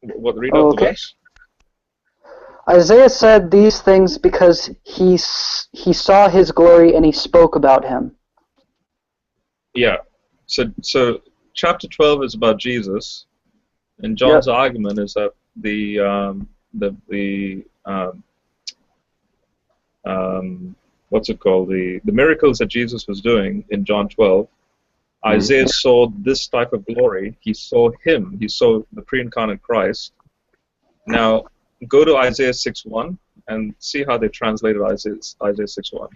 Read out the verse. Isaiah said these things because he saw his glory and he spoke about him. Yeah. So chapter 12 is about Jesus, and John's argument is that what's it called? The miracles that Jesus was doing in John 12, Isaiah saw this type of glory. He saw him. He saw the pre-incarnate Christ. Now, go to Isaiah 6:1 and see how they translated Isaiah 6:1.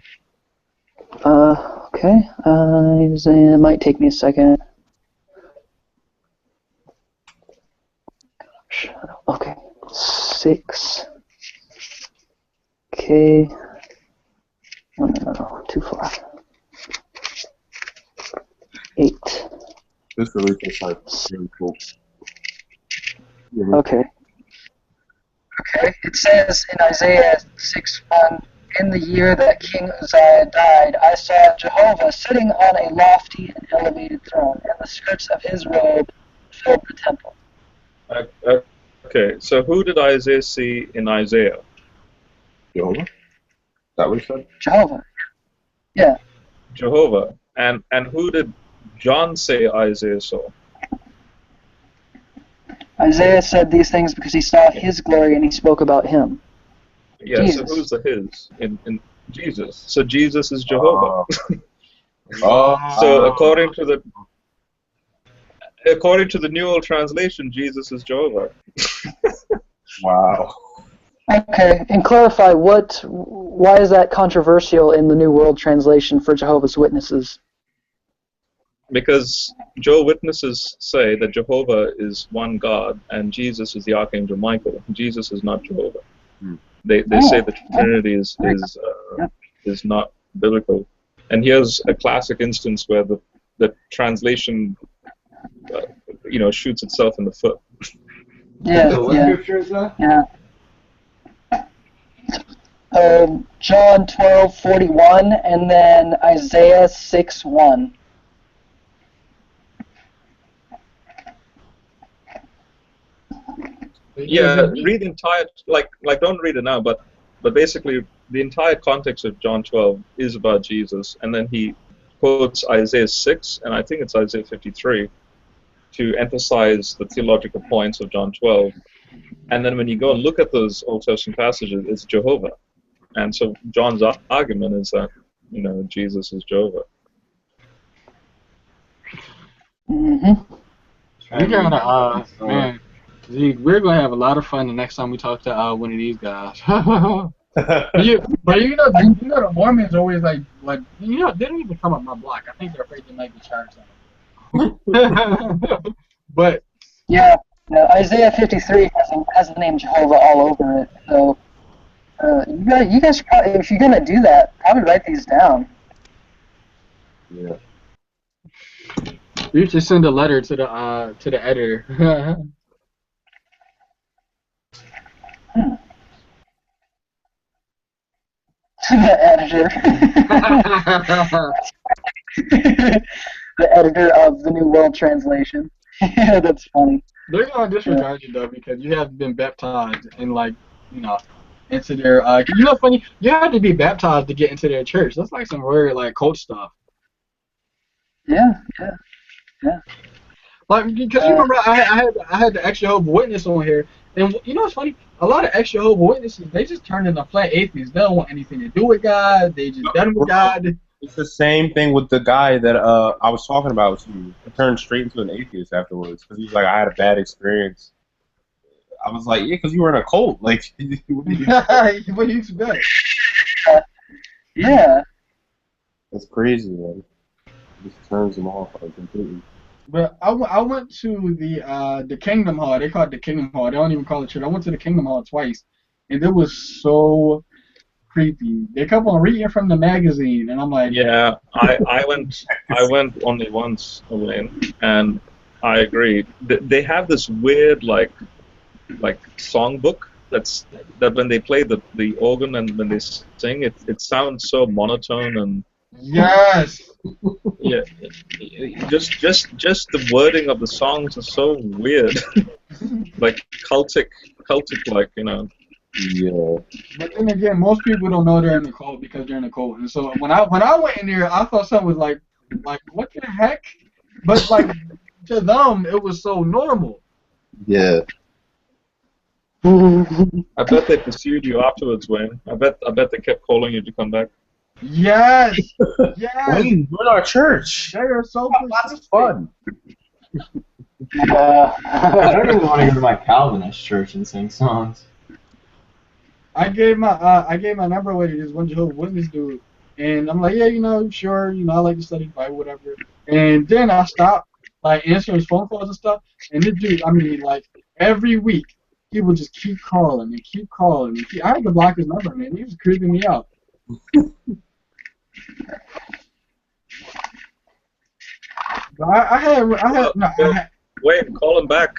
Okay. Isaiah, it might take me a second. Okay. 6. Okay. No, too far. 8. This really is like really cool. Okay. It says in Isaiah 6:1, in the year that King Uzziah died, I saw Jehovah sitting on a lofty and elevated throne, and the skirts of his robe filled the temple. Okay, so who did Isaiah see in Isaiah? Jehovah? Is that what he said? Jehovah. Yeah. Jehovah. And who did John say Isaiah saw? Isaiah said these things because he saw his glory and he spoke about him. Yeah, Jesus. So who's the his? In Jesus. So Jesus is Jehovah. So according to the New World Translation, Jesus is Jehovah. Wow. Okay, and clarify why is that controversial in the New World Translation for Jehovah's Witnesses? Because Jehovah's Witnesses say that Jehovah is one God and Jesus is the Archangel Michael. Jesus is not Jehovah. They say the Trinity is not biblical. And here's a classic instance where the translation shoots itself in the foot. Yeah. So what scripture is that? Yeah. John 12:41 and then Isaiah 6:1. Yeah, read the entire don't read it now, but basically the entire context of John 12 is about Jesus, and then he quotes Isaiah 6 and I think it's Isaiah 53 to emphasize the theological points of John 12. And then when you go and look at those Old Testament passages, it's Jehovah. And so John's argument is that Jesus is Jehovah. Mm-hmm. We gotta, man, Zeke, we're gonna have a lot of fun the next time we talk to one of these guys. But the Mormons always like they don't even come up my block. I think they're afraid they might be charged on them. But yeah, Isaiah 53 has the name Jehovah all over it. So you guys should probably, if you're gonna do that, probably write these down. Yeah. You should send a letter to the editor. The editor. The editor of the New World Translation. Yeah, that's funny. They're gonna disregard you though because you have been baptized in into their. You know, funny. You have to be baptized to get into their church. That's like some weird like cult stuff. Yeah, yeah, yeah. Like, because you remember, I had the extra Jehovah's Witness on here, and you know what's funny? A lot of extra Jehovah's Witnesses, they just turn into flat atheists. They don't want anything to do with God. They just done with God. It's the same thing with the guy that I was talking about to you. He turned straight into an atheist afterwards because he was like, I had a bad experience. I was like, yeah, because you were in a cult. Like, what do What do you expect? Yeah. That's crazy, man. It just turns them off like completely. But I went to the Kingdom Hall. They call it the Kingdom Hall. They don't even call it church. I went to the Kingdom Hall twice, and it was so creepy. They kept on reading from the magazine, and I'm like, Yeah, I went only once, Elaine, and I agree. They have this weird like songbook that when they play the organ and when they sing, it sounds so monotone and yes. yeah, just the wording of the songs is so weird, like cultic like Yeah. But then again, most people don't know they're in the cult because they're in the cult. And so when I went in there, I thought something was like what the heck? But like to them, it was so normal. Yeah. I bet they pursued you afterwards, Wayne. I bet they kept calling you to come back. Yes, yes. Wayne, join our church. They are so Lots of fun. I don't even want to go to my Calvinist church and sing songs. I gave my number away to this one Jehovah's Witness dude, and I'm like, yeah, sure, I like to study the Bible, whatever. And then I stopped like answering his phone calls and stuff, and this dude, I mean, like every week he would just keep calling and keep calling. And I had to block his number, man. He was creeping me out. But I had Wayne, call him back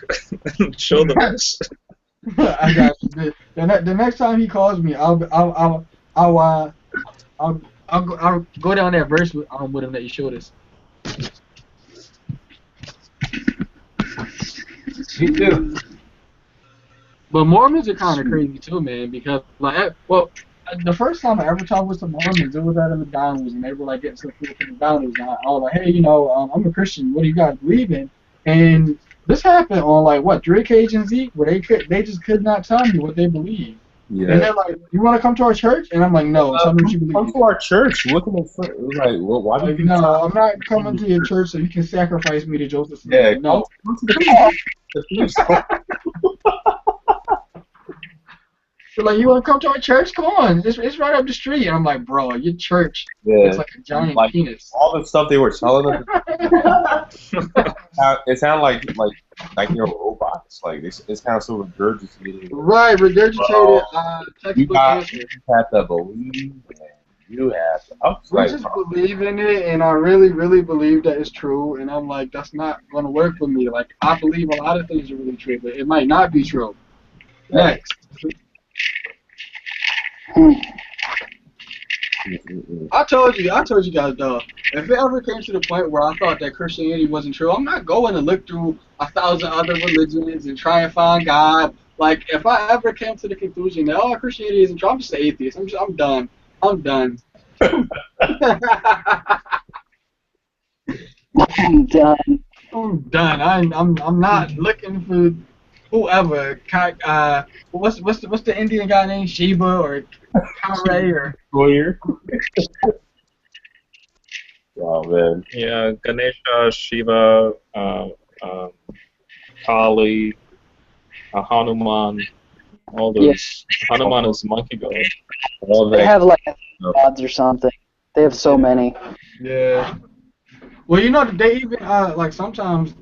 and show them this. I got you. The next time he calls me, I'll go down that verse with him that you showed us. Me too. But Mormons are kind of crazy too, man. Because the first time I ever talked with some Mormons, it was at a McDonald's, and they were like getting some food from McDonald's, and I was like, hey, I'm a Christian. What do you guys believe in? And this happened on like what 3 occasions each, where they just could not tell me what they believe. Yeah. And they're like, you want to come to our church? And I'm like, no. Tell me what you believe. Come to our church. What can like? Why do you? No, I'm not coming to your church so you can sacrifice me to Joseph Smith. Yeah. No. Come to the They're like, you want to come to our church? Come on, it's right up the street. And I'm like, bro, your church is like a giant penis. All the stuff they were telling us, it sounded like you're robots. Like it's kind of so regurgitated. Right, regurgitated textbook answer. You have to believe, man. You have to. I just believe in it, and I really, really believe that it's true. And I'm like, that's not going to work for me. Like, I believe a lot of things are really true, but it might not be true. Next. I told you guys though, if it ever came to the point where I thought that Christianity wasn't true, I'm not going to look through 1,000 other religions and try and find God. Like, if I ever came to the conclusion that Christianity isn't true, I'm just an atheist. I'm done. I'm done. I'm done. I'm done. I'm not looking for whoever. What's the Indian guy named Shiva or Kare or Lawyer. Oh man. Yeah, Ganesha, Shiva, Kali, Hanuman, all those. Yes. Hanuman is monkey god. All They that. have like gods or something. They have so many. yeah. Well, they even like sometimes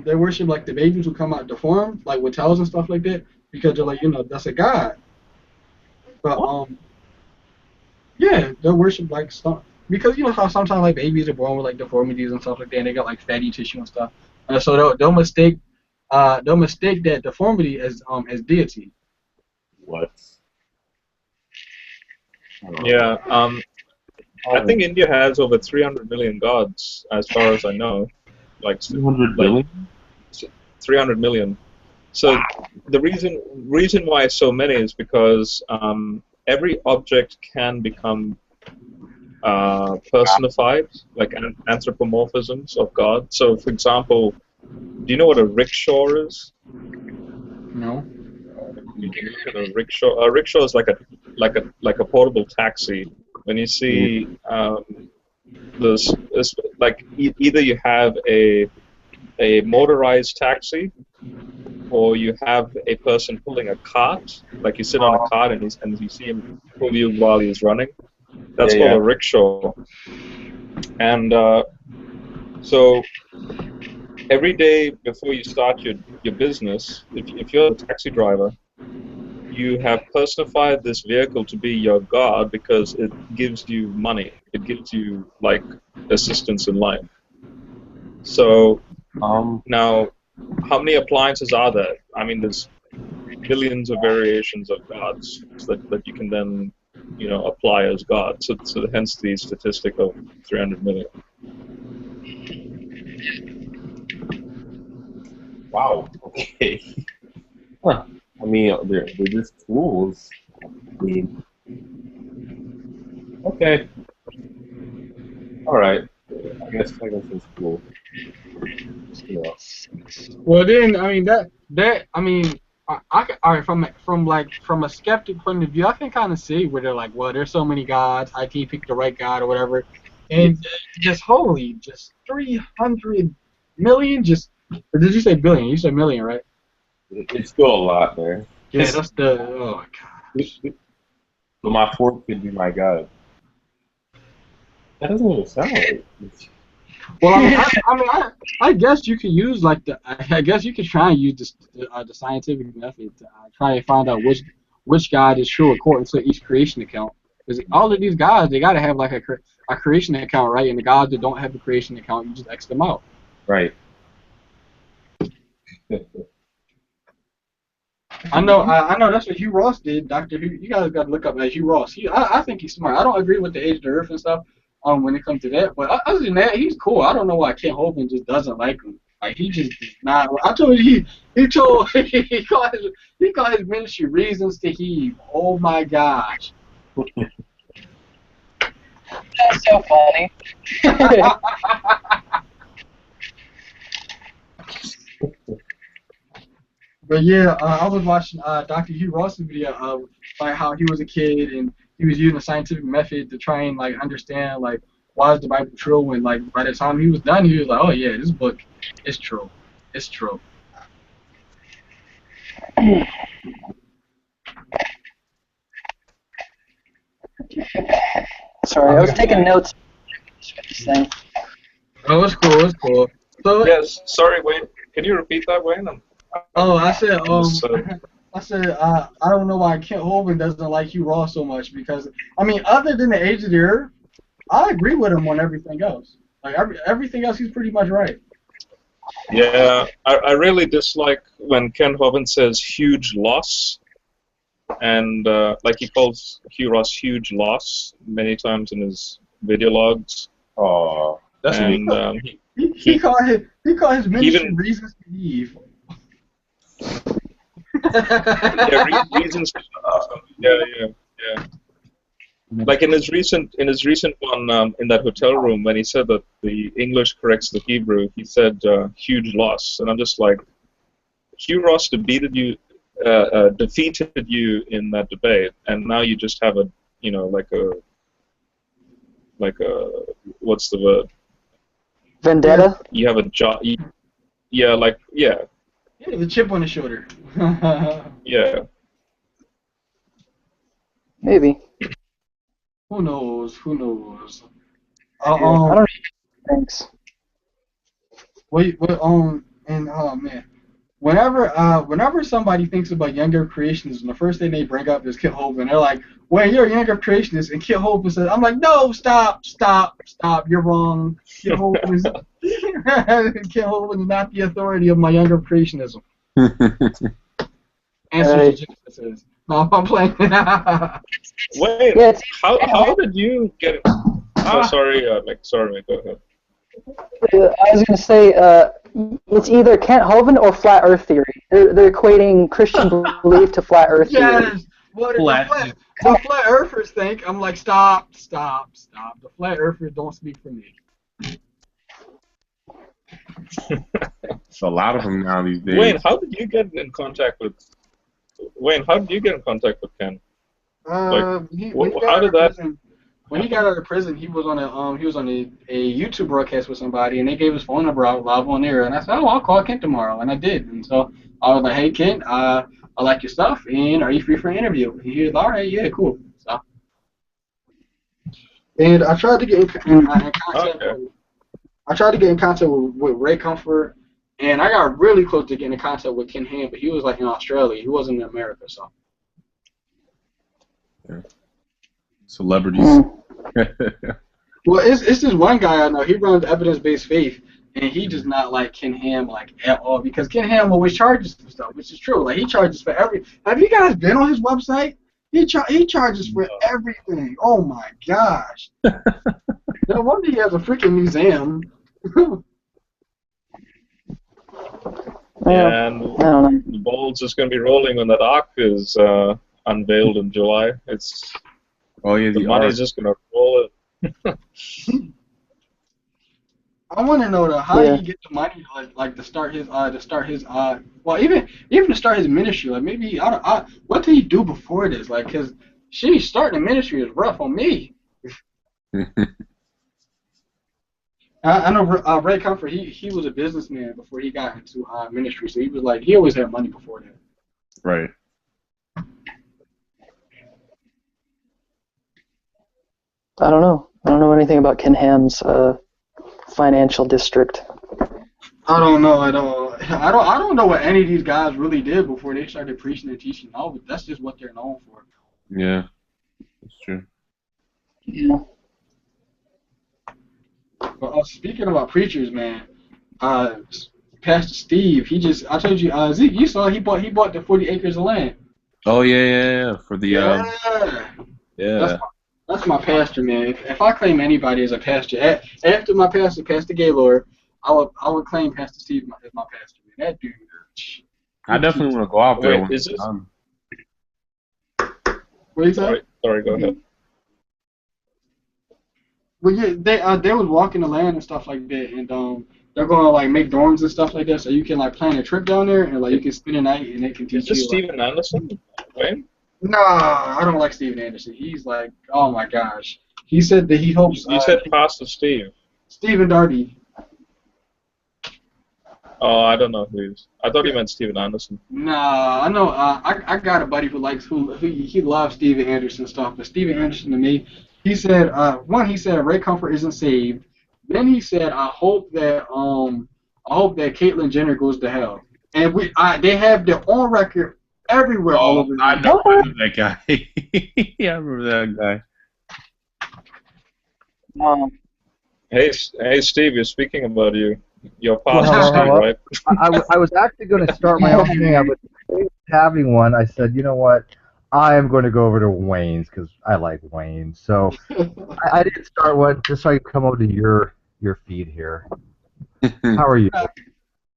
they worship like the babies who come out deformed, like with tails and stuff like that, because they're like that's a god. But yeah, they worship like stuff because how sometimes like babies are born with like deformities and stuff like that, and they got like fatty tissue and stuff, and so they'll mistake that deformity as deity. What? Yeah, I think India has over 300 million gods, as far as I know. Like 200 billion. 300 million. So the reason why so many is because every object can become personified, like anthropomorphisms of God. So, for example, do you know what a rickshaw is? No. You can look at a rickshaw. A rickshaw is like a portable taxi. When you see there's like either you have a motorized taxi, or you have a person pulling a cart, like you sit on a cart and you see him pull you while he's running. That's called a rickshaw. And so every day before you start your business, if you're a taxi driver, you have personified this vehicle to be your god because it gives you money. It gives you like assistance in life. So now, how many appliances are there? I mean, there's millions of variations of gods that you can then, apply as God. So hence the statistic of 300 million. Wow. Okay. Huh. I mean, they're just tools. I mean, okay. All right. I guess it's cool. Well, then, I mean I mean, all right, from a skeptic point of view, I can kind of see where they're like, well, there's so many gods, I can't pick the right god or whatever, and just 300 million, or did you say billion? You said million, right? It's still a lot there. Yeah, that's oh my gosh. So my fourth could be my god. That doesn't even sound right. Well, I guess you could use I guess you could try and use the scientific method to try and find out which god is true according to each creation account. Because all of these gods, they gotta have like a creation account, right? And the gods that don't have a creation account, you just X them out. Right. I know that's what Hugh Ross did, Doctor Hugh. You guys got to look up at Hugh Ross. I think he's smart. I don't agree with the age of the Earth and stuff when it comes to that, but other than that, he's cool. I don't know why Kent Hovind just doesn't like him. Like he just is not. I told you he called his ministry Reasons to Heave. Oh my gosh. That's so funny. But yeah, I was watching Dr. Hugh Ross's video of like how he was a kid and he was using a scientific method to try and like understand like why is the Bible true, and like by the time he was done, he was like, oh yeah, this book is true. It's true. Sorry, I was taking notes. This thing. Oh, it's cool. It's cool. So Yes, sorry, Wayne. Can you repeat that, Wayne? I said I don't know why Kent Hovind doesn't like Hugh Ross so much, because I mean, other than the age of the Earth, I agree with him on everything else. Like everything else, he's pretty much right. Yeah, I really dislike when Ken Hovind says huge loss, and like he calls Hugh Ross huge loss many times in his video logs. Oh, that's and he called his ministry Reasons to Heave. Yeah, reasons. Yeah. Like in his recent one in that hotel room, when he said that the English corrects the Hebrew, he said huge loss, and I'm just like, Hugh Ross defeated you in that debate, and now you just have a what's the word? Vendetta? You have a job. Yeah, Yeah, the chip on his shoulder. Yeah. Maybe. Who knows? Who knows? I don't know. Thanks. And oh man, whenever somebody thinks about younger creationists, the first thing they bring up is Kent Hovind. They're like, "Well, you're a younger creationist," and Kent Hovind says, "I'm like, no, stop, you're wrong. Kent Hovind is not the authority of my younger creationism." Answer to Genesis. No, I'm playing. Wait, Yeah, how did you get? Oh, sorry, sorry, go ahead. I was going to say it's either Kent Hovind or flat Earth theory. They're equating Christian belief to flat Earth theory. Yes. What the Flat. flat earthers think? I'm like, stop. The flat earthers don't speak for me. It's a lot of them now these days. Wayne, how did you get in contact with Ken? When he got out of prison, he was on a YouTube broadcast with somebody, and they gave his phone number out live on air. And I said, "Oh, I'll call Kent tomorrow," and I did. And so I was like, "Hey, Kent, I like your stuff, and are you free for an interview?" And he was, "All right, yeah, cool." So, and I tried to get in contact. Okay. I tried to get in contact with Ray Comfort, and I got really close to getting in contact with Ken Ham, but he was like in Australia. He wasn't in America, so. Yeah. Celebrities. Well, it's this one guy I know. He runs evidence-based faith, and he does not like Ken Ham like at all because Ken Ham always charges for stuff, which is true. Like he charges for every. Have you guys been on his website? He charges for everything. Oh my gosh! No wonder he has a freaking museum. Yeah, and the ball's just going to be rolling when that arc is unveiled in July. Oh yeah, the money's just going to roll it. I want to know though, how did he get the money to start his well even to start his ministry? Like maybe what did he do before this? Like, cause starting a ministry is rough on me. I know Ray Comfort. He was a businessman before he got into ministry, so he always had money before that. Right. I don't know. I don't know anything about Ken Ham's financial district. I don't know at all. I don't know what any of these guys really did before they started preaching and teaching. No, but that's just what they're known for. Yeah, that's true. Yeah. But speaking about preachers, man, Pastor Steve, I told you, Zeke, you saw he bought the 40 acres of land. Oh yeah. For the yeah. That's my pastor, man. If I claim anybody as a pastor, after my pastor, Pastor Gaylord, I would claim Pastor Steve as my pastor, man. That dude. I definitely want to go out there. Wait, is this? What you say? Sorry, go ahead. Well, yeah, they was walking the land and stuff like that, and they're gonna like make dorms and stuff like that, so you can like plan a trip down there and like you can spend a night and they can teach you. Is this Steven Anderson? Wayne? Nah, I don't like Steven Anderson. He's like, oh my gosh. He said that he hopes. You said Pastor Steve. Stephen Darby. Oh, I don't know who he is. I thought he meant Steven Anderson. Nah, I know. I got a buddy who he loves Steven Anderson stuff, but Steven Anderson to me, he said he said Ray Comfort isn't saved. Then he said I hope that Caitlyn Jenner goes to hell. And they have their own record everywhere all over. I know that guy. Yeah, I remember that guy. Hey, Steve, you're speaking about you. Your pastor, Steve, right? I was actually going to start my own thing, but having one, I said, you know what? I am going to go over to Wayne's because I like Wayne. So I didn't start one just so I could come over to your feed here. How are you?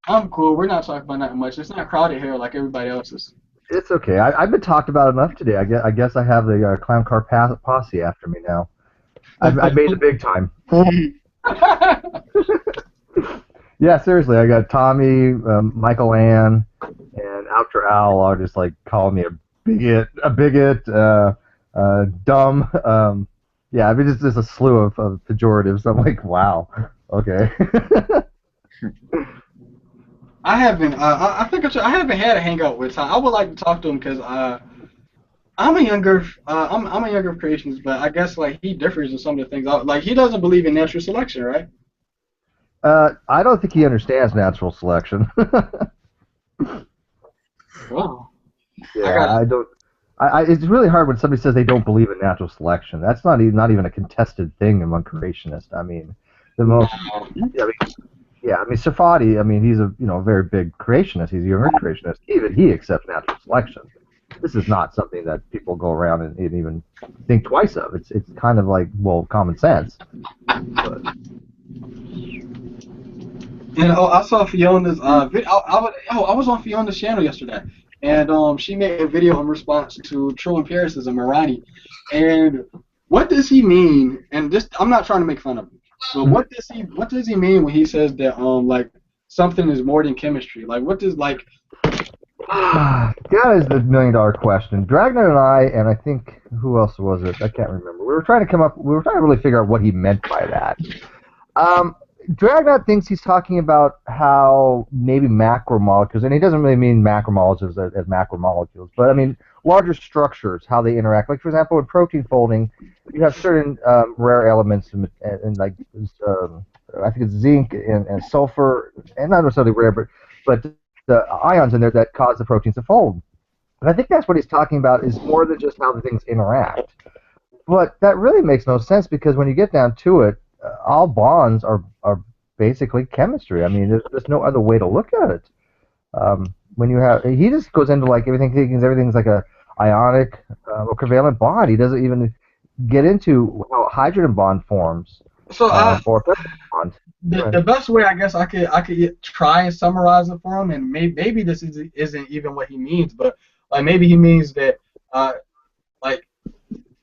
I'm cool. We're not talking about nothing much. It's not crowded here like everybody else's. It's okay. I've been talked about enough today. I guess I have the clown car posse after me now. I made the big time. Yeah, seriously. I got Tommy, Michael Ann, and Outer Al are just like calling me a bigot, dumb. Yeah, I mean, it's just a slew of pejoratives. I'm like, wow, okay. I haven't. I haven't had a hangout with Tom. I would like to talk to him because I'm a younger creationist, but I guess like he differs in some of the things. Like he doesn't believe in natural selection, right? I don't think he understands natural selection. Wow. Yeah, I don't. It's really hard when somebody says they don't believe in natural selection. That's not even a contested thing among creationists. I mean, the most. I mean, Safadi. I mean, he's a very big creationist. He's a younger creationist. Even he accepts natural selection. This is not something that people go around and even think twice of. It's kind of like common sense. But. And I saw Fiona's video. I was on Fiona's channel yesterday, and she made a video in response to true empiricism, Irani. And what does he mean? And this, I'm not trying to make fun of him, but what does he mean when he says that like something is more than chemistry? Like what does like That is the $1,000,000 question. Dragnet and I think who else was it? I can't remember. We were trying to really figure out what he meant by that. Dragnet thinks he's talking about how maybe macromolecules, and he doesn't really mean macromolecules as macromolecules, but I mean larger structures, how they interact. Like for example, in protein folding, you have certain rare elements, and like I think it's zinc and sulfur, and not necessarily rare, but the ions in there that cause the proteins to fold. And I think that's what he's talking about is more than just how the things interact. But that really makes no sense because when you get down to it, all bonds are basically chemistry. I mean, there's no other way to look at it. When you have, he just goes into like everything's like a ionic or covalent bond. He doesn't even get into how hydrogen bond forms so or bond. the best way I guess I could try and summarize it for him, and maybe this isn't even what he means, but like maybe he means that like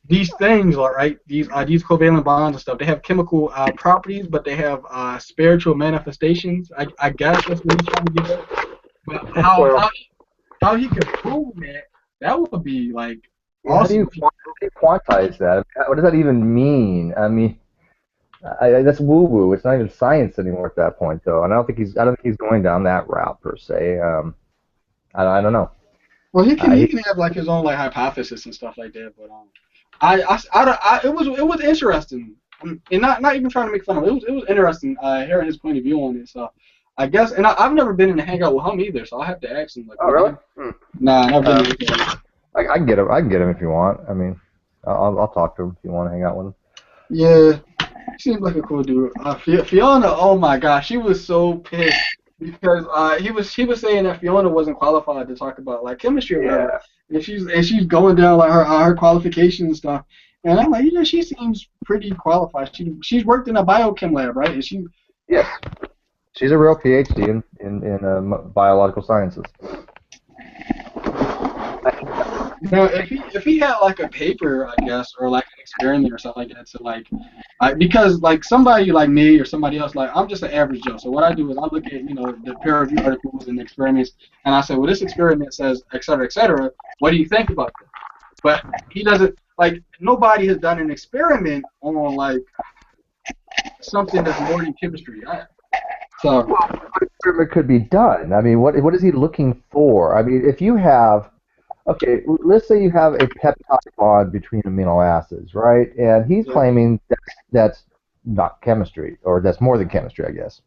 these things are right. These covalent bonds and stuff. They have chemical properties, but they have spiritual manifestations. I guess that's what he's trying to get at. But how he could prove that would be like awesome. How do you quantize that? What does that even mean? I mean, that's woo-woo. It's not even science anymore at that point, though. And I don't think he's going down that route per se. I don't know. Well, he can have like his own like hypothesis and stuff like that, but it was interesting, and not even trying to make fun of him. It was interesting hearing his point of view on it. So I guess, and I've never been in a hangout with him either, so I have to ask him. Like, oh really? Nah, I've never been. I can get him. I can get him if you want. I mean, I'll talk to him if you want to hang out with him. Yeah, he seems like a cool dude. Fiona, oh my gosh, she was so pissed because he was saying that Fiona wasn't qualified to talk about like chemistry or whatever, and she's going down like her qualifications and stuff, and I'm like, she seems pretty qualified. She's worked in a biochem lab, right? Is she? Yes, she's a real PhD in biological sciences. Now, if he had like a paper, I guess, or like an experiment or something like that, so like, because like somebody like me or somebody else, like I'm just an average Joe. So what I do is I look at the peer review articles and experiments, and I say, well, this experiment says et cetera, et cetera. What do you think about this? But he doesn't like nobody has done an experiment on like something that's more than chemistry. So well, experiment could be done. I mean, what is he looking for? I mean, if you have okay, let's say you have a peptide bond between amino acids, right? And he's claiming that's not chemistry, or that's more than chemistry, I guess.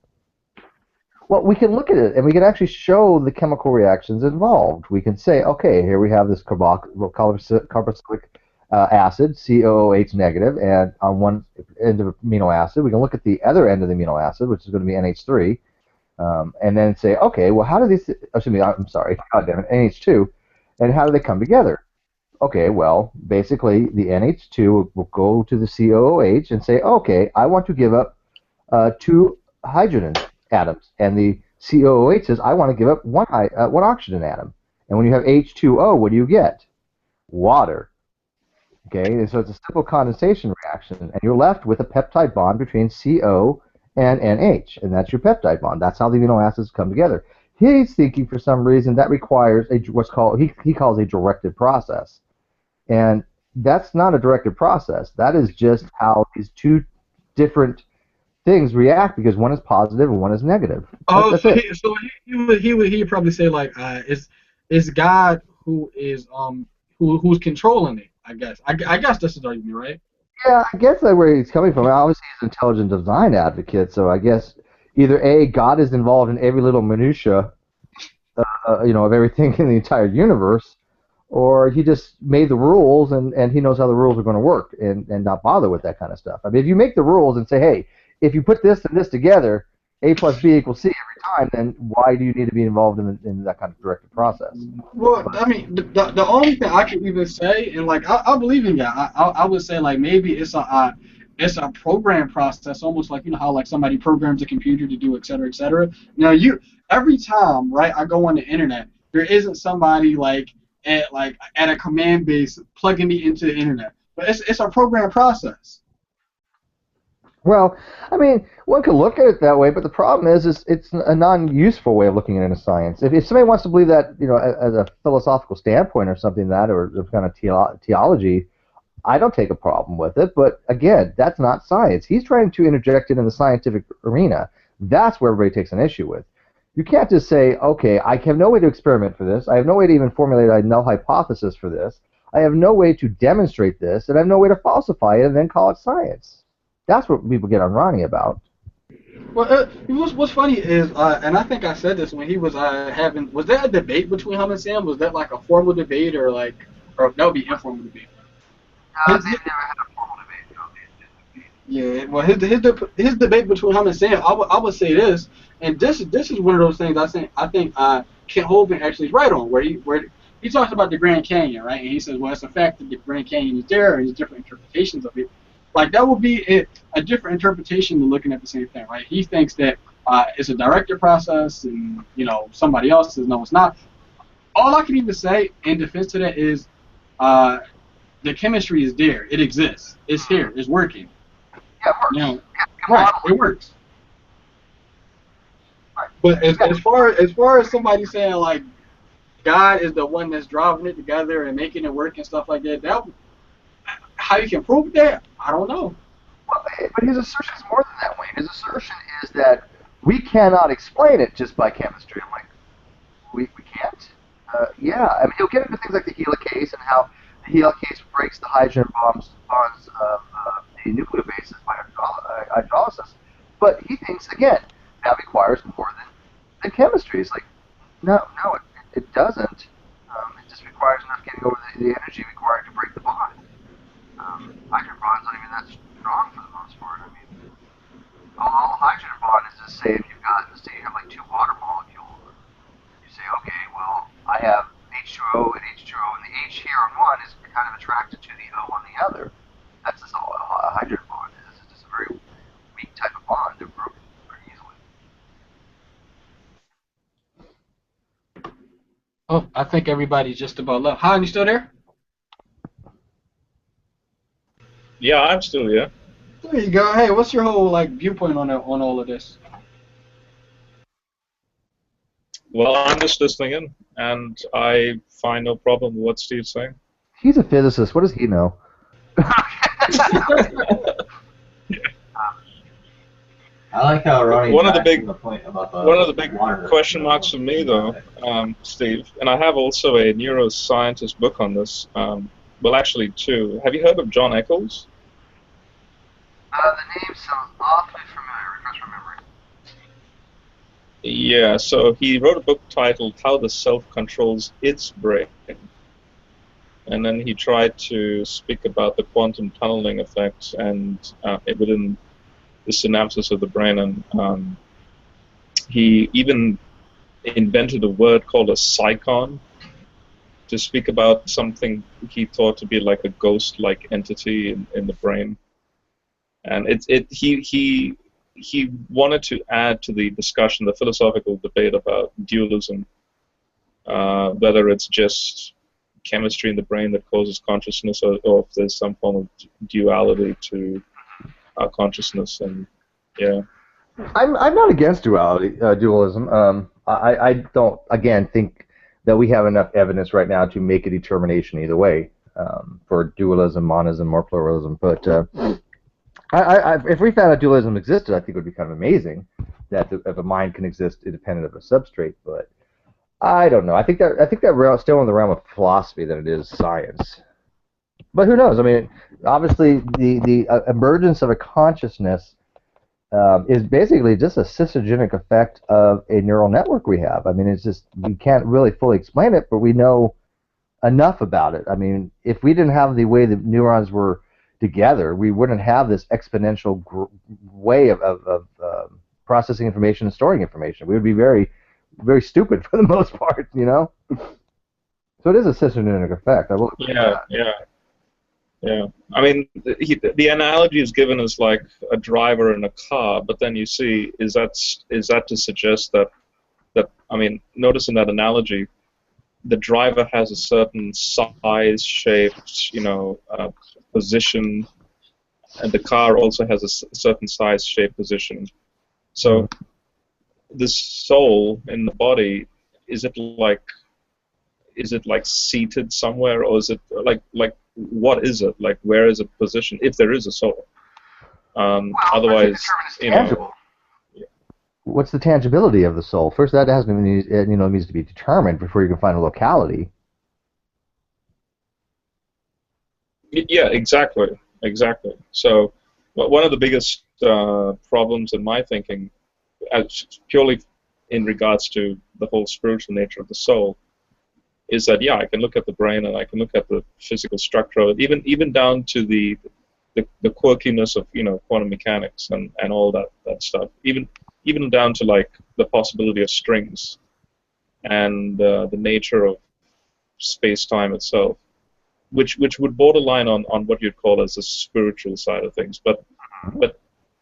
Well, we can look at it, and we can actually show the chemical reactions involved. We can say, okay, here we have this carboxylic acid, COOH negative, and on one end of amino acid, we can look at the other end of the amino acid, which is going to be NH3, and then say, okay, well, how do these, excuse me, I'm sorry, God damn it, NH2, and how do they come together? Okay, well, basically, the NH2 will go to the COOH and say, okay, I want to give up 2 hydrogen atoms. And the COOH says, I want to give up one oxygen atom. And when you have H2O, what do you get? Water. Okay, and so it's a simple condensation reaction. And you're left with a peptide bond between CO and NH. And that's your peptide bond. That's how the amino acids come together. He's thinking for some reason that requires what's called he calls a directed process, and that's not a directed process. That is just how these two different things react because one is positive and one is negative. Oh, that's it. He would probably say like it's God who is who's controlling it. I guess this is argument, right? Yeah, I guess that's where he's coming from. Obviously, he's an intelligent design advocate, so I guess. Either A, God is involved in every little minutia, of everything in the entire universe, or he just made the rules and he knows how the rules are going to work and not bother with that kind of stuff. I mean, if you make the rules and say, hey, if you put this and this together, A plus B equals C every time, then why do you need to be involved in that kind of directed process? Well, I mean, the only thing I can even say, and like I believe in God, I would say like maybe it's it's a program process, almost like how like somebody programs a computer to do et cetera, et cetera. Now you every time, right, I go on the internet, there isn't somebody like at a command base plugging me into the internet. But it's a program process. Well, I mean, one could look at it that way, but the problem is it's a non-useful way of looking at it in science. If somebody wants to believe that, as a philosophical standpoint or something like that, or kind of theology, I don't take a problem with it. But again, that's not science. He's trying to interject it in the scientific arena. That's where everybody takes an issue with. You can't just say, okay, I have no way to experiment for this. I have no way to even formulate a null hypothesis for this. I have no way to demonstrate this, and I have no way to falsify it and then call it science. That's what people get on Ronnie about. Well, what's funny is, and I think I said this when he was having, was that a debate between him and Sam? Was that like a formal debate or that would be informal debate? They've never had a formal debate. No. Yeah, well, his debate between him and Sam, I would say this, and this is one of those things I think Kent Hovind actually is right on, where he talks about the Grand Canyon, right? And he says, well, it's a fact that the Grand Canyon is there, and there's different interpretations of it. Like that would be a different interpretation than looking at the same thing, right? He thinks that it's a directed process, and somebody else says no, it's not. All I can even say in defense to that is the chemistry is there, it exists, it's here, it's working. Yeah, it works. Right, it works. But as far as somebody saying like God is the one that's driving it together and making it work and stuff like that how you can prove that, I don't know. Well, but his assertion is more than that, Wayne. His assertion is that we cannot explain it just by chemistry. I'm like, we can't? Yeah, I mean, he'll get into things like the helicase and how the helicase breaks the hydrogen bonds of the nucleobases by hydrolysis. But he thinks, again, that requires more than chemistry. It's like, no, it doesn't. It just requires enough getting over the energy required to break the bond. Hydrogen bond's not even that strong for the most part. I mean, all hydrogen bond is just say if you have like two water molecules, you say, okay, well, I have H2O and H2O, and the H here on one is kind of attracted to the O on the other. That's just all a hydrogen bond is. It's just a very weak type of bond. They're broken pretty easily. Oh, I think everybody's just about left. Han, you still there? Yeah, I'm still here. There you go. Hey, what's your whole viewpoint on all of this? Well, I'm just listening in, and I find no problem with what Steve's saying. He's a physicist. What does he know? I like how Ronnie. One of the big water. question marks for me, though, Steve, and I have also a neuroscientist book on this. Well, actually, two. Have you heard of John Eccles? The name sounds awfully familiar. Refresh my memory. Yeah, so he wrote a book titled How the Self Controls Its Brain. And then he tried to speak about the quantum tunneling effect and within the synapses of the brain. And he even invented a word called a psychon to speak about something he thought to be like a ghost-like entity in the brain. And he wanted to add to the discussion, the philosophical debate about dualism, whether it's just chemistry in the brain that causes consciousness, or if there's some form of duality to our consciousness. And yeah, I'm not against dualism. I don't again think that we have enough evidence right now to make a determination either way for dualism, monism, or pluralism. But if we found out dualism existed, I think it would be kind of amazing that if a mind can exist independent of a substrate. But I don't know. I think that still in the realm of philosophy than it is science. But who knows? I mean, obviously, the emergence of a consciousness is basically just a systemogenic effect of a neural network we have. I mean, it's just we can't really fully explain it, but we know enough about it. I mean, if we didn't have the way the neurons were together, we wouldn't have this exponential way of processing information and storing information. We would be very, very stupid for the most part, you know. So it is a systemogenic effect. I will agree with that. yeah. Yeah, I mean, the analogy is given as like a driver in a car, but then you see, is that to suggest that I mean, notice in that analogy, the driver has a certain size, shape, position, and the car also has a certain size, shape, position. So the soul in the body, is it like seated somewhere, or is it like what is it? Like, where is it positioned, if there is a soul? Otherwise, tangible. What's the tangibility of the soul? First, that has to be, needs to be determined before you can find a locality. Yeah, exactly. So, one of the biggest problems in my thinking, purely in regards to the whole spiritual nature of the soul, is that I can look at the brain and I can look at the physical structure of it, even down to the quirkiness of quantum mechanics and all that stuff, even down to like the possibility of strings and the nature of space-time itself, which would borderline on what you'd call as the spiritual side of things, but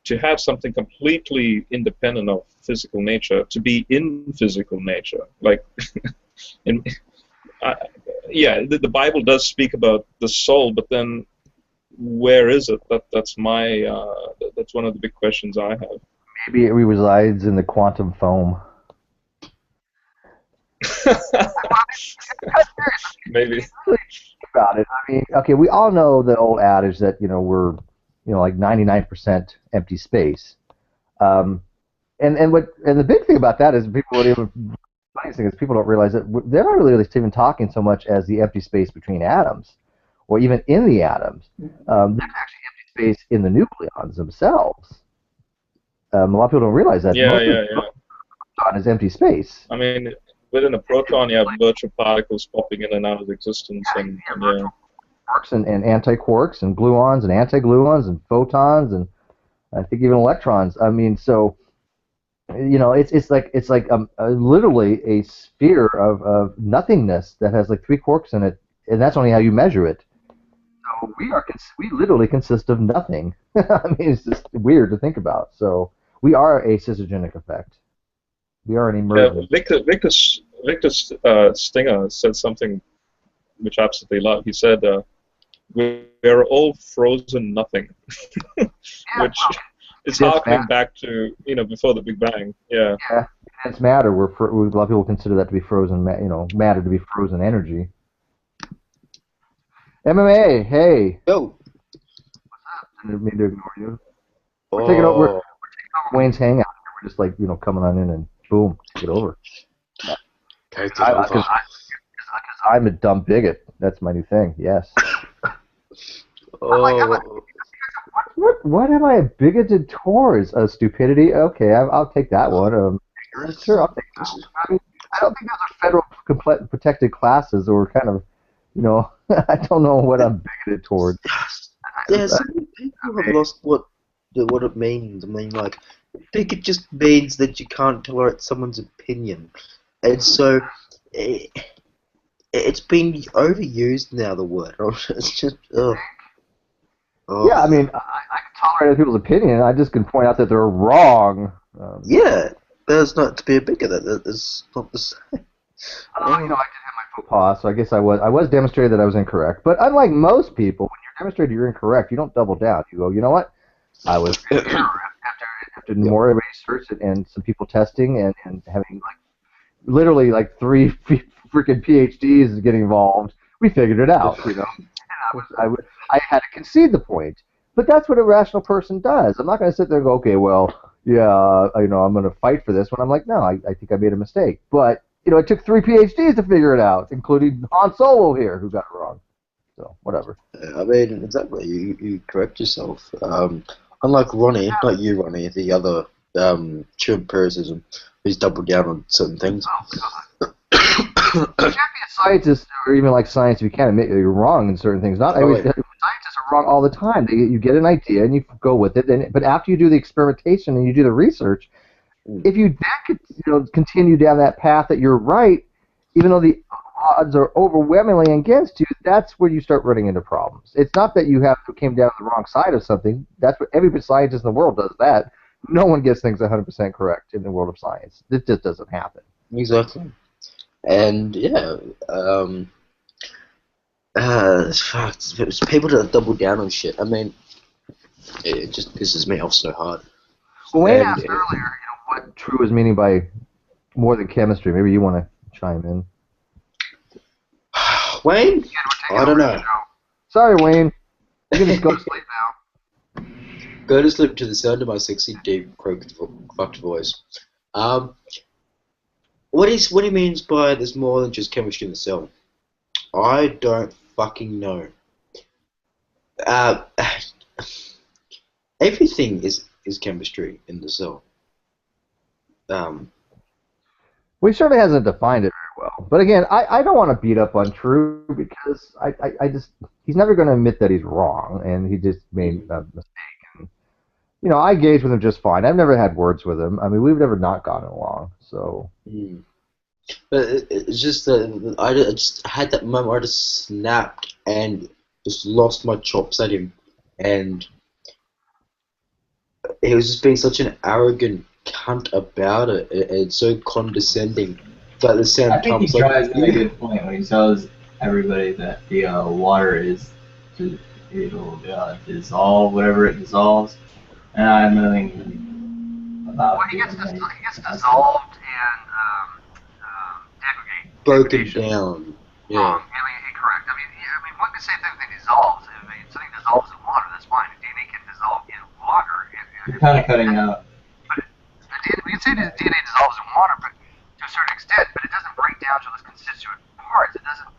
to have something completely independent of physical nature, to be in physical nature, like the Bible does speak about the soul, but then where is it? That's one of the big questions I have. Maybe it resides in the quantum foam. Maybe. About it. I mean, okay, we all know the old adage that we're like 99% empty space. And the big thing about that is the funniest thing is people don't realize that they're not really even talking so much as the empty space between atoms, or even in the atoms. There's actually empty space in the nucleons themselves. A lot of people don't realize that. Most of the proton is empty space. I mean, within a proton, you have virtual particles popping in and out of existence, and quarks and anti-quarks and gluons and anti-gluons and photons and I think even electrons. I mean, so it's like literally a sphere of nothingness that has like 3 quarks in it, and that's only how you measure it. So we literally consist of nothing. I mean, it's just weird to think about. So we are a syzygienic effect. We are an emergent. Victor Stinger said something which I absolutely love. He said, "We're all frozen nothing," which is harkening back to before the Big Bang. Yeah. Yeah, it's matter. A lot of people consider that to be frozen. Matter to be frozen energy. MMA, hey. Yo. What's up? Didn't mean to ignore you. We're taking over Wayne's hangout. We're just like coming on in and boom, get over. Because I'm a dumb bigot. That's my new thing. Yes. What am I bigoted towards? Stupidity? Okay, I'll take that one. Sure, I'll take that one. I mean, I don't think those are federal protected classes, or kind of, I don't know what I'm bigoted towards. Yeah, some people have lost what it means. I mean, like, bigot just means that you can't tolerate someone's opinion, and so it's been overused now. The word, it's just ugh. Oh. Yeah, I mean, I can tolerate other people's opinion. I just can point out that they're wrong. Yeah, there's not to be a bigot. That's not the same. I did have my faux pas, so I guess I was demonstrated that I was incorrect. But unlike most people, when you're demonstrated you're incorrect, you don't double down. You go, you know what? I was after more research and some people testing and having literally 3 freaking PhDs getting involved. We figured it out, And I had to concede the point. But that's what a rational person does. I'm not going to sit there and go, okay, well, yeah, I'm going to fight for this when I'm like, no, I think I made a mistake. But, it took 3 PhDs to figure it out, including Han Solo here, who got it wrong. So, whatever. I mean, exactly. You correct yourself. Unlike Ronnie, not you, Ronnie, the other true empiricism, who's doubled down on certain things. You can't be a scientist, or even like science, if you can't admit you're wrong in certain things. Not every scientists are wrong all the time. You get an idea and you go with it, but after you do the experimentation and you do the research, if you then continue down that path that you're right, even though the odds are overwhelmingly against you, that's where you start running into problems. It's not that you came down the wrong side of something. That's what every scientist in the world does that. No one gets things 100% correct in the world of science. It just doesn't happen. Exactly. And yeah, fuck, it's people that double down on shit. I mean, it just pisses me off so hard. Well, Wayne And, asked earlier, what true is meaning by more than chemistry. Maybe you want to chime in. Wayne? I don't know. Sorry, Wayne. You can just go to sleep now. Go to sleep to the sound of my sexy, deep, croaked, fucked voice. What he means by there's more than just chemistry in the cell? I don't fucking know. Everything is chemistry in the cell. Well, he certainly hasn't defined it very well. But again, I don't want to beat up on True because I just he's never going to admit that he's wrong, and he just made a mistake. And, you know, I engage with him just fine. I've never had words with him. I mean, we've never not gotten along. So. But it's just that I just had that moment where I just snapped and just lost my chops at him, and he was just being such an arrogant cunt about it and so condescending. But at the same I time, think it's he like, tries to make a good point when he tells everybody that the water it'll dissolve whatever it dissolves, and I don't know anything about Well, he gets dissolved and broken degradation. down. Yeah. Wrong. Incorrect. I mean, one could say something dissolves. I mean, something dissolves in water. That's fine. DNA can dissolve in water. You're kind of cutting out. But we can say that DNA dissolves in water, but to a certain extent. But it doesn't break down to its constituent parts. It doesn't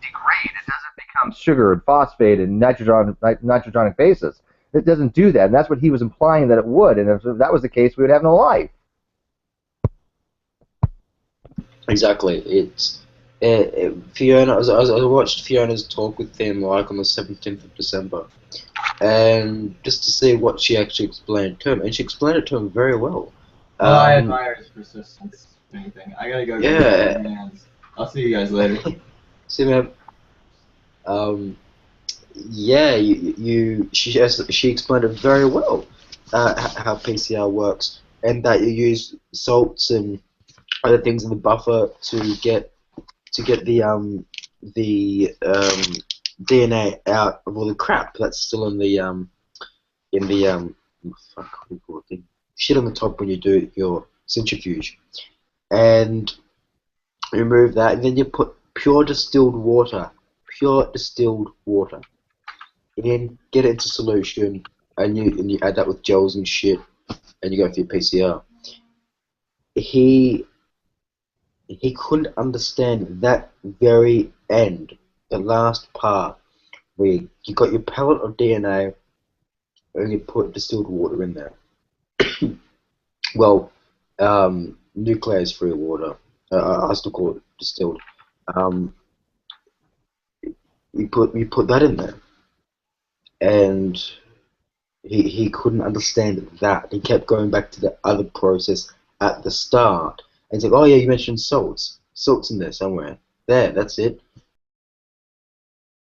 degrade. It doesn't become sugar and phosphate and nitrogenic bases. It doesn't do that, and that's what he was implying that it would. And if that was the case, we would have no life. Exactly. It's Fiona. I watched Fiona's talk with him like on the 17th of December, and just to see what she actually explained to him, and she explained it to him very well. Well, I admire his persistence. If anything, I gotta go. Yeah. I'll see you guys later. See, man. Yeah, she explained it very well how PCR works, and that you use salts and other things in the buffer to get the DNA out of all the crap that's still in the fuck, what do you call it, the shit on the top when you do your centrifuge, and remove that, and then you put pure distilled water in, get it into solution, and you add that with gels and shit, and you go for your PCR. He couldn't understand that very end, the last part, where you got your pellet of DNA and you put distilled water in there. Well, nucleus-free water. I still call it distilled. You put that in there, and he couldn't understand that. He kept going back to the other process at the start. And he's like, oh yeah, you mentioned salts. Salt's in there somewhere. There, that's it.